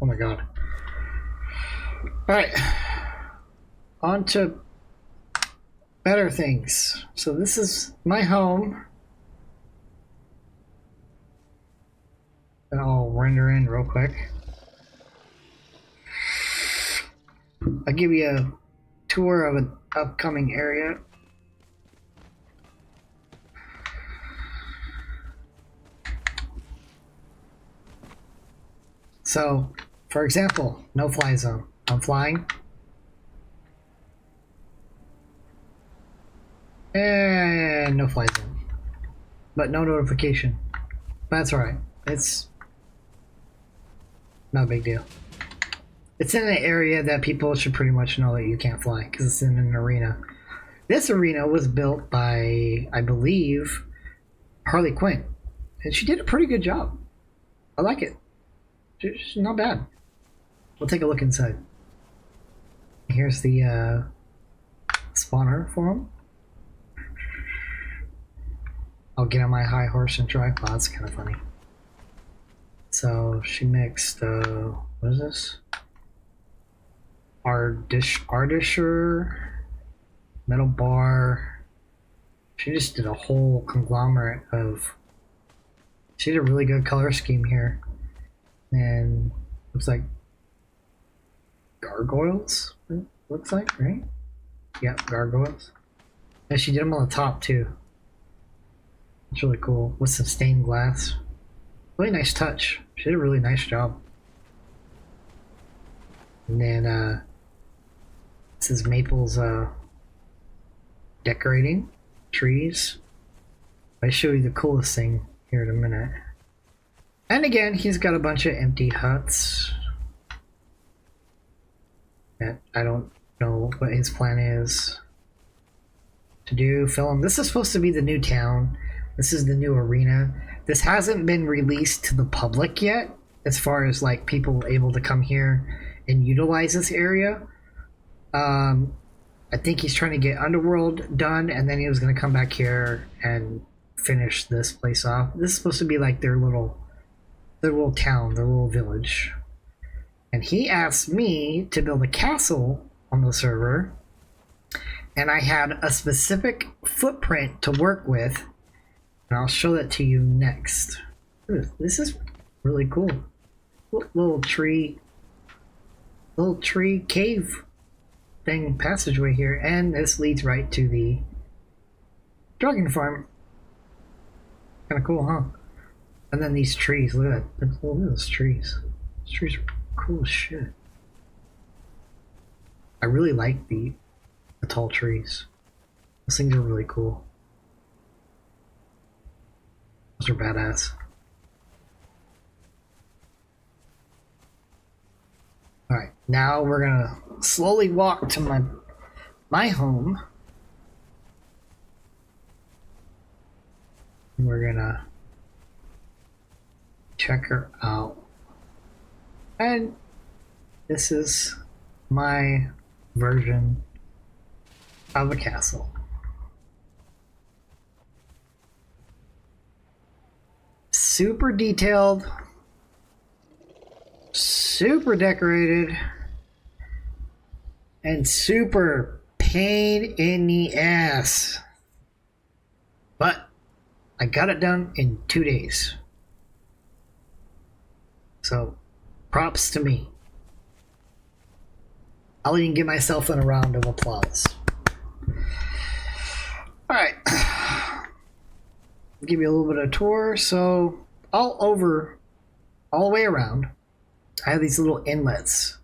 Speaker 1: Oh my god. All right, on to better things. So this is my home. And I'll render in real quick. I'll give you a tour of an upcoming area. So, for example, no fly zone. I'm flying. And no fly zone. But no notification. That's alright. It's not a big deal. It's in an area that people should pretty much know that you can't fly because it's in an arena. This arena was built by, I believe, Harley Quinn. And she did a pretty good job. I like it. She's not bad. We'll take a look inside. Here's the spawner for him. I'll get on my high horse and try. Wow, that's kind of funny. So she mixed, what is this? Ardisher metal bar. She just did a whole conglomerate of. She did a really good color scheme here, and looks like gargoyles. It looks like, right? Yep, gargoyles. And she did them on the top too. It's really cool with some stained glass. Really nice touch. She did a really nice job. And then this is Maple's decorating trees. I'll show you the coolest thing here in a minute. And again, he's got a bunch of empty huts. That I don't know what his plan is to do. Film. This is supposed to be the new town. This is the new arena. This hasn't been released to the public yet, as far as like people able to come here and utilize this area. I think he's trying to get Underworld done, and then he was going to come back here and finish this place off. This is supposed to be like their little town, their little village. And he asked me to build a castle on the server, and I had a specific footprint to work with, and I'll show that to you next. Ooh, this is really cool. Little tree cave thing passageway here, and this leads right to the dragon farm. Kind of cool, huh? And then these trees, look at that. Look at those trees. Those trees are cool as shit. I really like the tall trees. Those things are really cool. Those are badass. Alright, now we're gonna slowly walk to my home. We're gonna check her out. And this is my version of a castle. Super detailed, super decorated, and super pain in the ass. But I got it done in 2 days. So, props to me. I'll even give myself a round of applause. Alright. Give you a little bit of a tour. So, all the way around, I have these little inlets.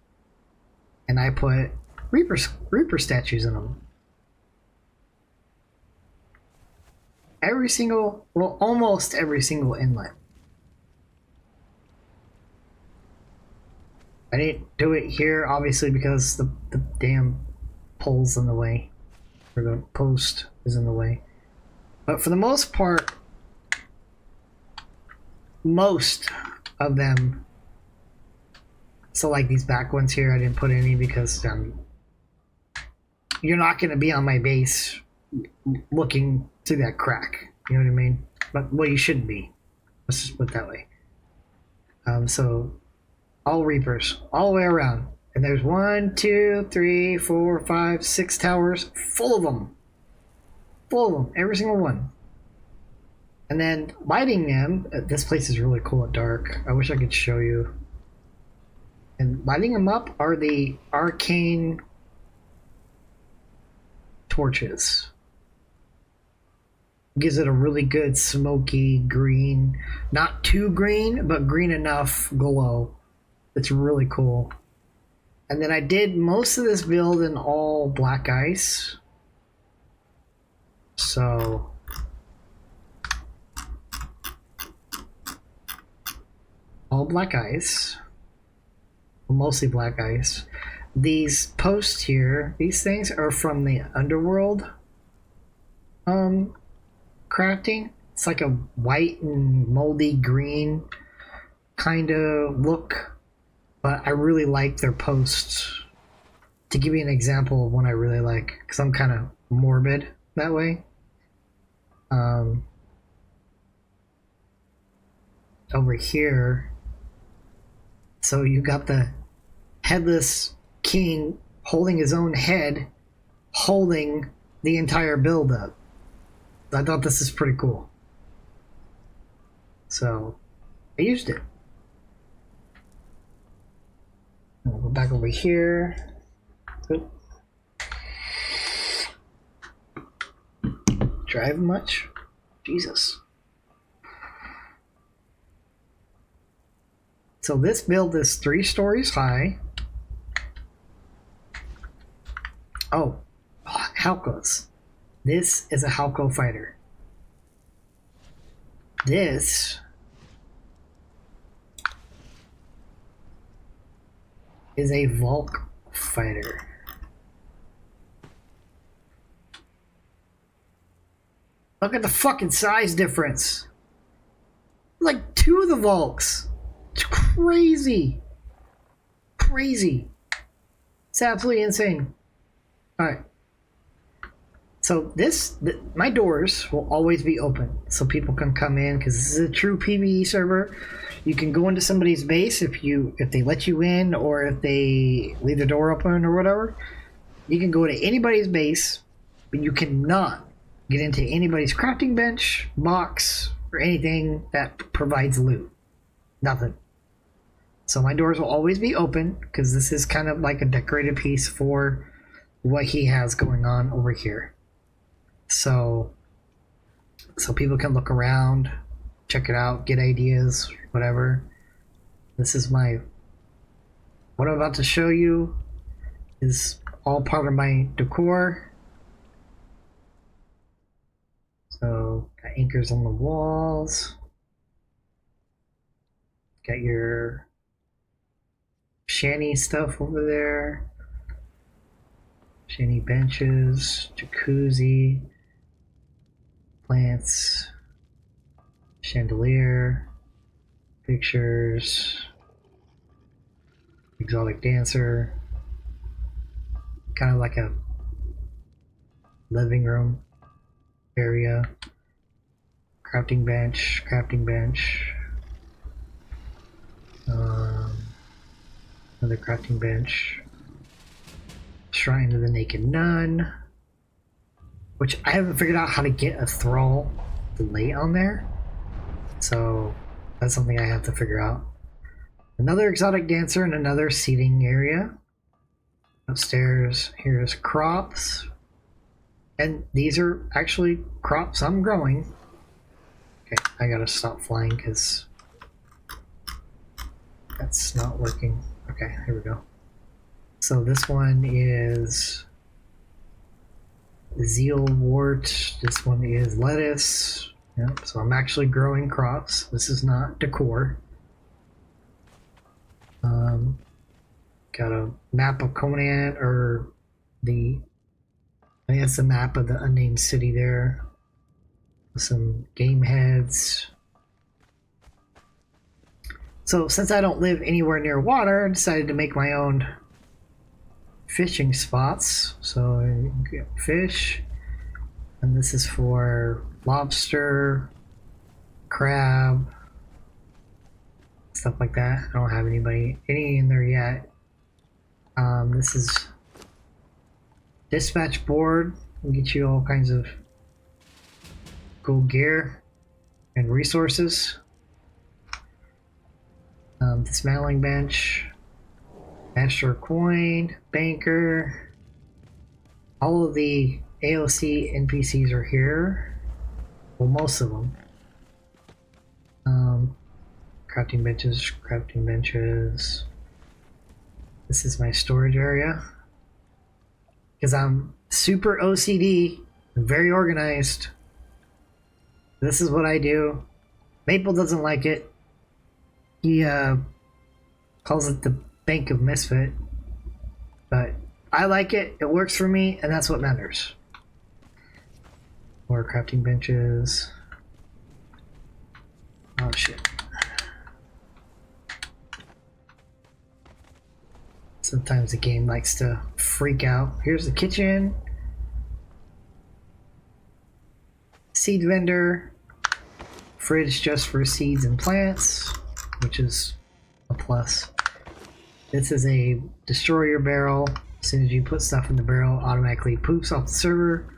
Speaker 1: And I put Reaper statues in them. Almost every single inlet. I didn't do it here, obviously, because the damn pole's in the way. Or the post is in the way. But for the most part, most of them, so like these back ones here, I didn't put any because you're not going to be on my base looking through that crack. You know what I mean? But, well, you shouldn't be. Let's just put it that way. So, all Reapers, all the way around. And there's 1, 2, 3, 4, 5, 6 towers full of them. Full of them, every single one. And then lighting them, this place is really cool at dark. I wish I could show you. And lighting them up are the arcane torches. Gives it a really good smoky green. Not too green, but green enough glow. It's really cool. And then I did most of this build in all black ice. So all black ice. Well, mostly black ice. These posts here, these things are from the Underworld crafting. It's like a white and moldy green kind of look. But I really like their posts. To give you an example of one I really like, because I'm kind of morbid that way. Over here, so you got the headless king holding his own head, holding the entire build up. I thought this is pretty cool. So I used it. We'll go back over here. Oop. Drive much? Jesus. So this build is 3 stories high. Oh, Halcos. This is a Halco fighter. This is a Volk fighter. Look at the fucking size difference. Like 2 of the Volks. It's crazy. Crazy. It's absolutely insane. Alright. So my doors will always be open so people can come in because this is a true PvE server. You can go into somebody's base if they let you in or if they leave the door open or whatever. You can go to anybody's base, but you cannot get into anybody's crafting bench, box, or anything that provides loot. Nothing. So my doors will always be open because this is kind of like a decorated piece for what he has going on over here. So people can look around, check it out, get ideas, whatever. This is what I'm about to show you is all part of my decor. So got anchors on the walls. Got your shanty stuff over there. Shanty benches, jacuzzi, plants, chandelier, pictures, exotic dancer, kind of like a living room area, crafting bench, another crafting bench, shrine of the naked nun, which I haven't figured out how to get a thrall to lay on there, so that's something I have to figure out. Another exotic dancer and another seating area. Upstairs, here's crops, and these are actually crops I'm growing. Okay, I gotta stop flying because that's not working. Okay, here we go. So this one is zeal wort. This one is lettuce. Yep, so I'm actually growing crops. This is not decor. Got a map of Conan, or I think it's a map of the unnamed city there. Some game heads. So since I don't live anywhere near water, I decided to make my own fishing spots. So I get fish, and this is for lobster, crab, stuff like that. I don't have any in there yet. This is dispatch board. We'll get you all kinds of cool gear and resources. Dismantling bench, master coin, banker. All of the AOC NPCs are here. Well, most of them. Crafting benches. This is my storage area. Because I'm super OCD, I'm very organized. This is what I do. Maple doesn't like it. He calls it the Bank of Misfit. But I like it, it works for me, and that's what matters. More crafting benches. Oh shit. Sometimes the game likes to freak out. Here's the kitchen. Seed vendor. Fridge just for seeds and plants, which is a plus. This is a destroyer barrel. As soon as you put stuff in the barrel, it automatically poops off the server.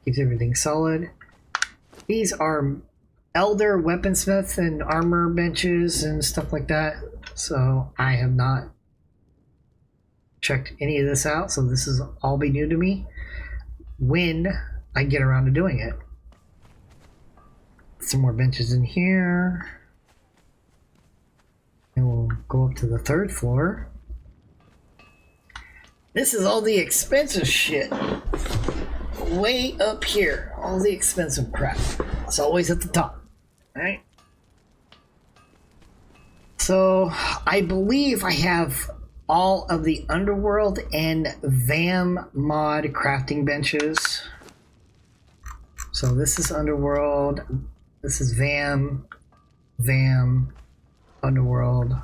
Speaker 1: Keeps everything solid. These are elder weaponsmiths and armor benches and stuff like that. So I have not checked any of this out. So this is all be new to me when I get around to doing it. Some more benches in here. And we'll go up to the 3rd floor. This is all the expensive shit. Way up here. All the expensive crap. It's always at the top. Right? So, I believe I have all of the Underworld and VAM mod crafting benches. So this is Underworld. This is VAM. VAM. Underworld. I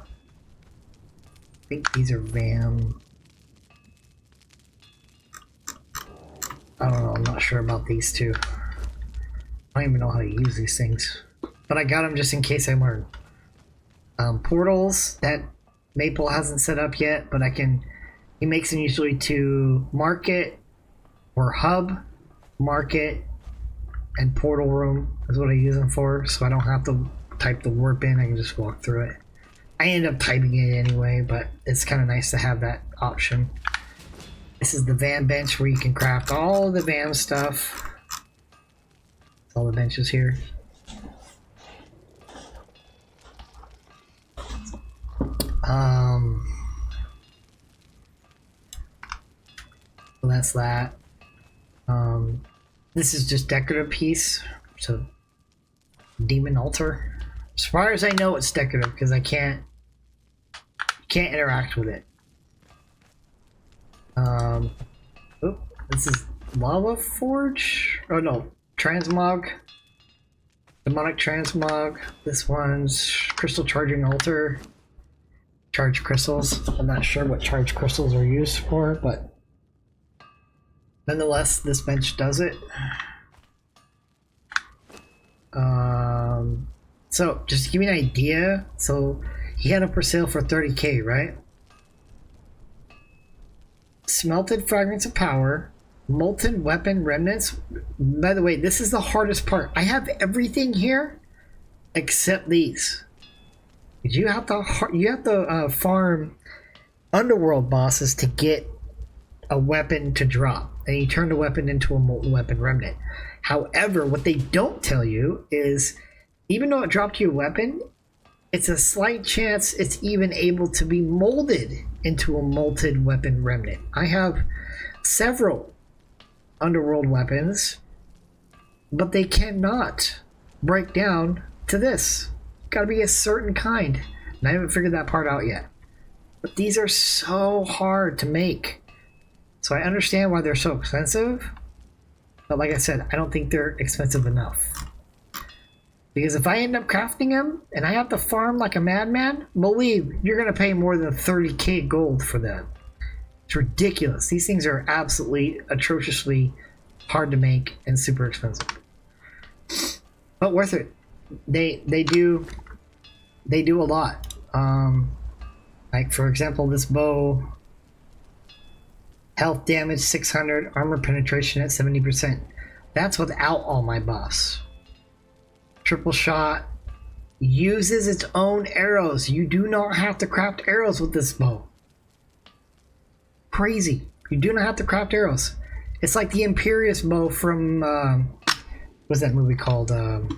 Speaker 1: think these are VAM. I don't know, I'm not sure about these two. I don't even know how to use these things. But I got them just in case I learn. Portals that Maple hasn't set up yet, but he makes them usually to market or hub, market, and portal room is what I use them for, so I don't have to type the warp in, I can just walk through it. I end up typing it anyway, but it's kind of nice to have that option. This is the VAM bench where you can craft all the VAM stuff. All the benches here. So that's that. This is just decorative piece. So demon altar. As far as I know, it's decorative because I can't interact with it. This is lava forge. Oh no, transmog. Demonic transmog. This one's crystal charging altar. Charge crystals. I'm not sure what charge crystals are used for, but nonetheless, this bench does it. So just to give you an idea, so he had it for sale for 30K, right? Smelted fragments of power, molten weapon remnants. By the way, this is the hardest part. I have everything here except these. You have to farm underworld bosses to get a weapon to drop, and you turn the weapon into a molten weapon remnant. However, what they don't tell you is, even though it dropped you a weapon, it's a slight chance it's even able to be molded into a molten weapon remnant. I have several underworld weapons, but they cannot break down to this. Gotta be a certain kind. And I haven't figured that part out yet. But these are so hard to make. So I understand why they're so expensive. But like I said, I don't think they're expensive enough. Because if I end up crafting them and I have to farm like a madman, believe you're going to pay more than 30K gold for them. It's ridiculous. These things are absolutely atrociously hard to make and super expensive. But worth it. They do a lot. Like for example, this bow, health damage 600, armor penetration at 70%. That's without all my buffs. Triple shot, uses its own arrows. You do not have to craft arrows with this bow. Crazy. You do not have to craft arrows. It's like the Imperious bow from what's that movie called? Damn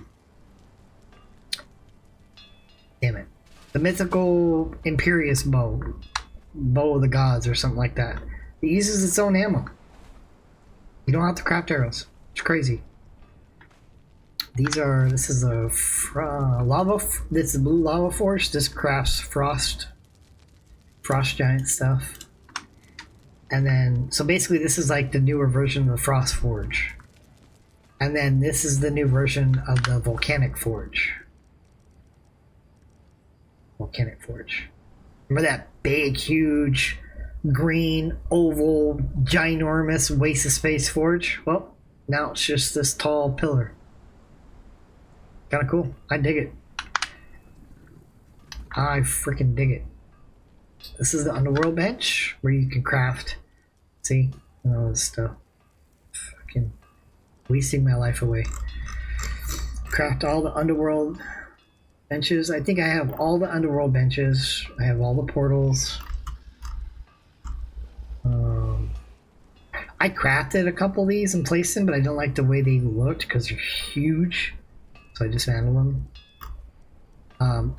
Speaker 1: it. The mythical Imperious bow. Bow of the gods or something like that. It uses its own ammo. You don't have to craft arrows. It's crazy. This is a this is blue lava forge. This crafts frost giant stuff. And then, so basically this is like the newer version of the frost forge. And then this is the new version of the volcanic forge. Remember that big, huge, green, oval, ginormous waste of space forge? Well, now it's just this tall pillar. Kind of cool. I dig it. I freaking dig it. This is the underworld bench where you can craft. See? All this stuff. Fucking wasting my life away. Craft all the underworld benches. I think I have all the underworld benches. I have all the portals. I crafted a couple of these and placed them, but I don't like the way they looked because they're huge. So I dismantled them.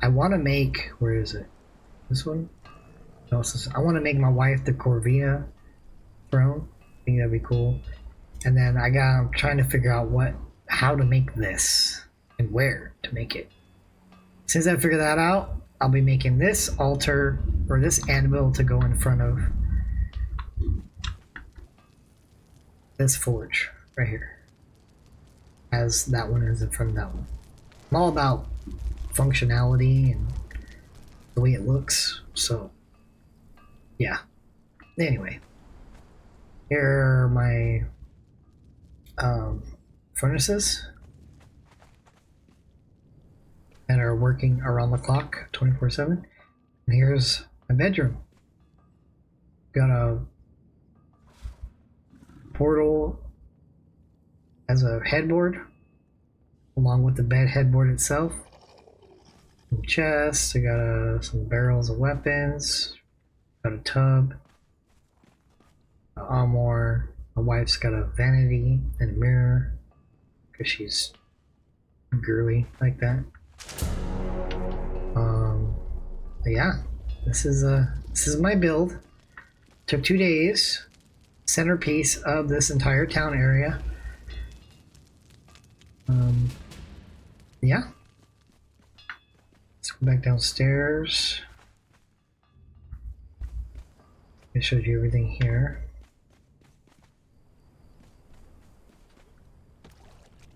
Speaker 1: I want to make, where is it? This one? No, I want to make my wife the Corvina throne. I think that'd be cool. And then I'm trying to figure out how to make this and where to make it. Since I figure that out, I'll be making this altar or this anvil to go in front of this forge right here, as that one is in front of that one. I'm all about functionality and the way it looks, so yeah. Anyway, here are my furnaces that are working around the clock 24/7. And here's my bedroom. Got a portal as a headboard along with the bed headboard itself. Some chests. I got some barrels of weapons. Got a tub, an armor. My wife's got a vanity and a mirror because she's girly like that. But yeah, this is my build. Took 2 days. Centerpiece of this entire town area. Yeah. Let's go back downstairs. I showed you everything here.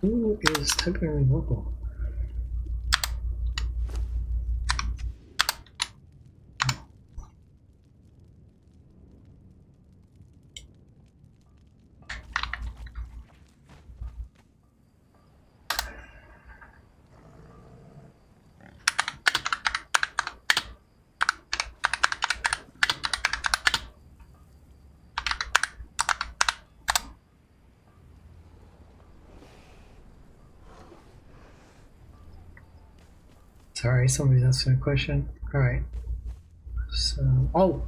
Speaker 1: Who is typing local? Sorry, somebody's asking a question. Alright. So, oh,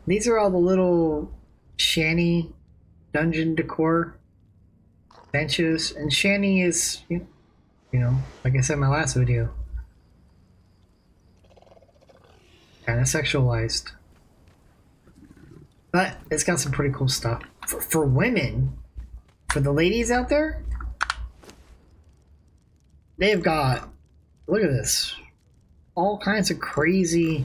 Speaker 1: these are all the little shanty dungeon decor benches. And shanty is, you know, like I said in my last video, kind of sexualized. But it's got some pretty cool stuff. For women, for the ladies out there, they've got, look at this, all kinds of crazy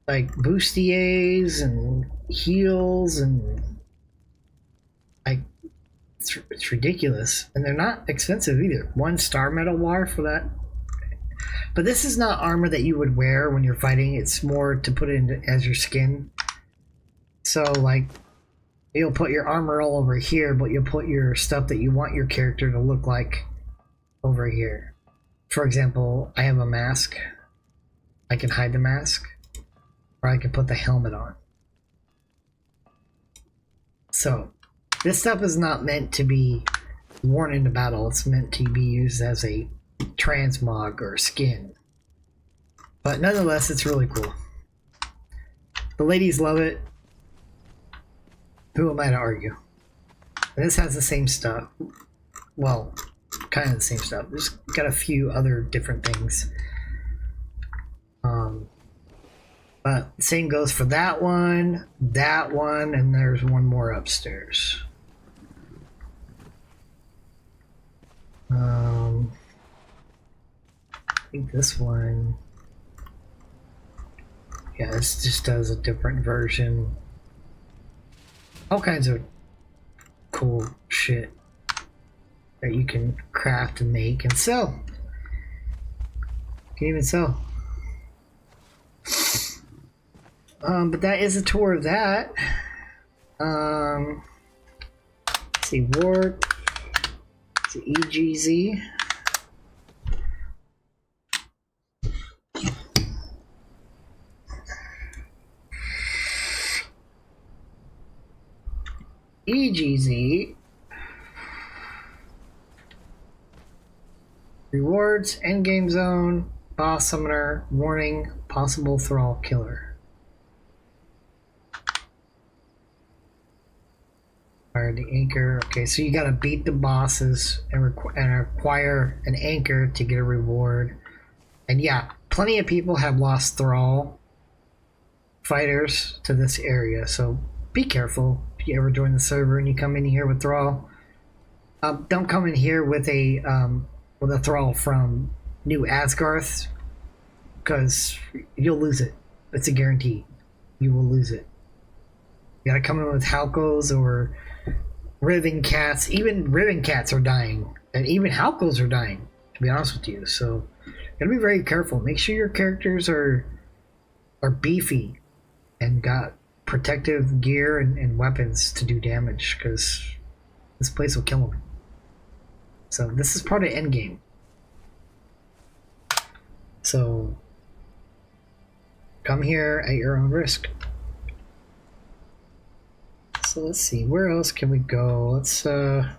Speaker 1: like bustiers and heels and like it's ridiculous, and they're not expensive either. 1 star metal bar for that. But this is not armor that you would wear when you're fighting. It's more to put it in as your skin. So like you'll put your armor all over here, but you'll put your stuff that you want your character to look like over here. For example, I have a mask. I can hide the mask, or I can put the helmet on. So this stuff is not meant to be worn into battle. It's meant to be used as a transmog or skin. But nonetheless, it's really cool. The ladies love it. Who am I to argue? And this has the same stuff. Well, kind of the same stuff. There's got a few other different things. But same goes for that one, and there's one more upstairs. I think this one, yeah, this just does a different version. All kinds of cool shit that you can craft and make and sell. You can even sell. But that is a tour of that. Let's see, warp. Let's see, EGZ. EGZ Rewards, endgame zone, boss summoner, warning, possible thrall killer. Acquire the anchor. Okay, so you gotta beat the bosses and acquire an anchor to get a reward. And yeah, plenty of people have lost thrall fighters to this area, so be careful if you ever join the server and you come in here with thrall. Don't come in here with a thrall from New Asgarth, because you'll lose it. It's a guarantee. You will lose it. You gotta come in with Halkos or Riven Cats. Even Riven Cats are dying, and even Halkos are dying, to be honest with you. So you gotta be very careful. Make sure your characters are beefy and got protective gear and weapons to do damage, because this place will kill them. So this is part of endgame. So come here at your own risk. So let's see, where else can we go? Let's and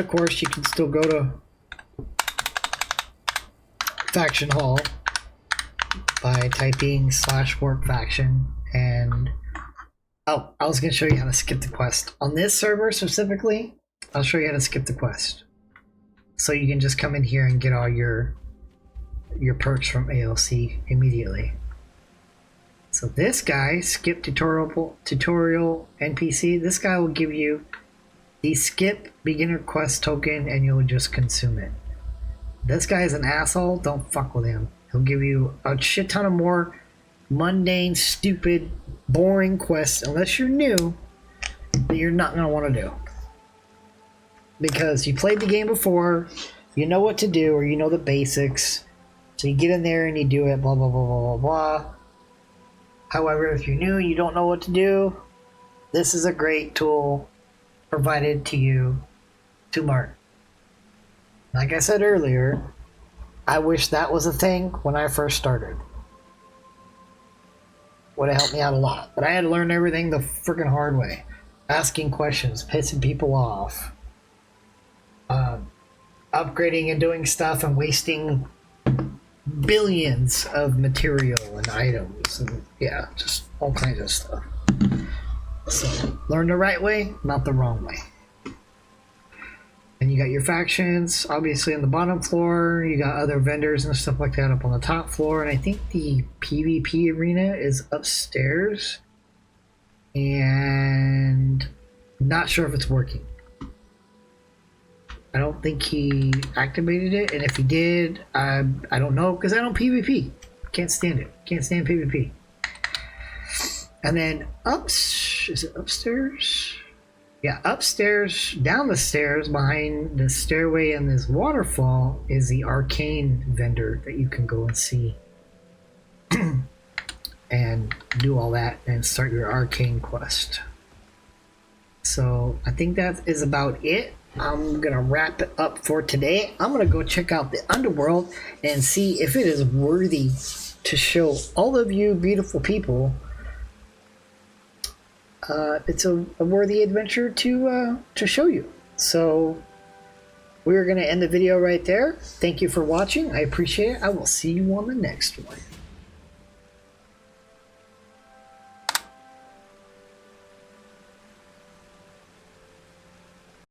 Speaker 1: of course you can still go to Faction Hall by typing /work faction. And oh, I was going to show you how to skip the quest on this server specifically. I'll show you how to skip the quest, so you can just come in here and get all your perks from ALC immediately. So this guy, skip tutorial NPC, this guy will give you the skip beginner quest token, and you'll just consume it. This guy is an asshole. Don't fuck with him. He'll give you a shit ton of more mundane, stupid, boring quests, unless you're new, that you're not going to want to do. Because you played the game before, you know what to do, or you know the basics. So you get in there and you do it, blah, blah, blah, blah, blah, blah. However, if you're new and you don't know what to do, this is a great tool provided to you to learn. Like I said earlier, I wish that was a thing when I first started. Would have helped me out a lot. But I had to learn everything the freaking hard way. Asking questions, pissing people off. Upgrading and doing stuff and wasting billions of material and items. And yeah, just all kinds of stuff. So, learn the right way, not the wrong way. And you got your factions, obviously, on the bottom floor. You got other vendors and stuff like that up on the top floor. And I think the PvP arena is upstairs. And not sure if it's working. I don't think he activated it. And if he did, I don't know, because I don't PvP. Can't stand it. Can't stand PvP. And then is it upstairs? Yeah, upstairs, down the stairs, behind the stairway and this waterfall is the arcane vendor that you can go and see. And do all that and start your arcane quest. So I think that is about it. I'm gonna wrap it up for today. I'm gonna go check out the underworld and see if it is worthy to show all of you beautiful people. It's a worthy adventure to show you. So we're gonna end the video right there. Thank you for watching. I appreciate it. I will see you on the next one.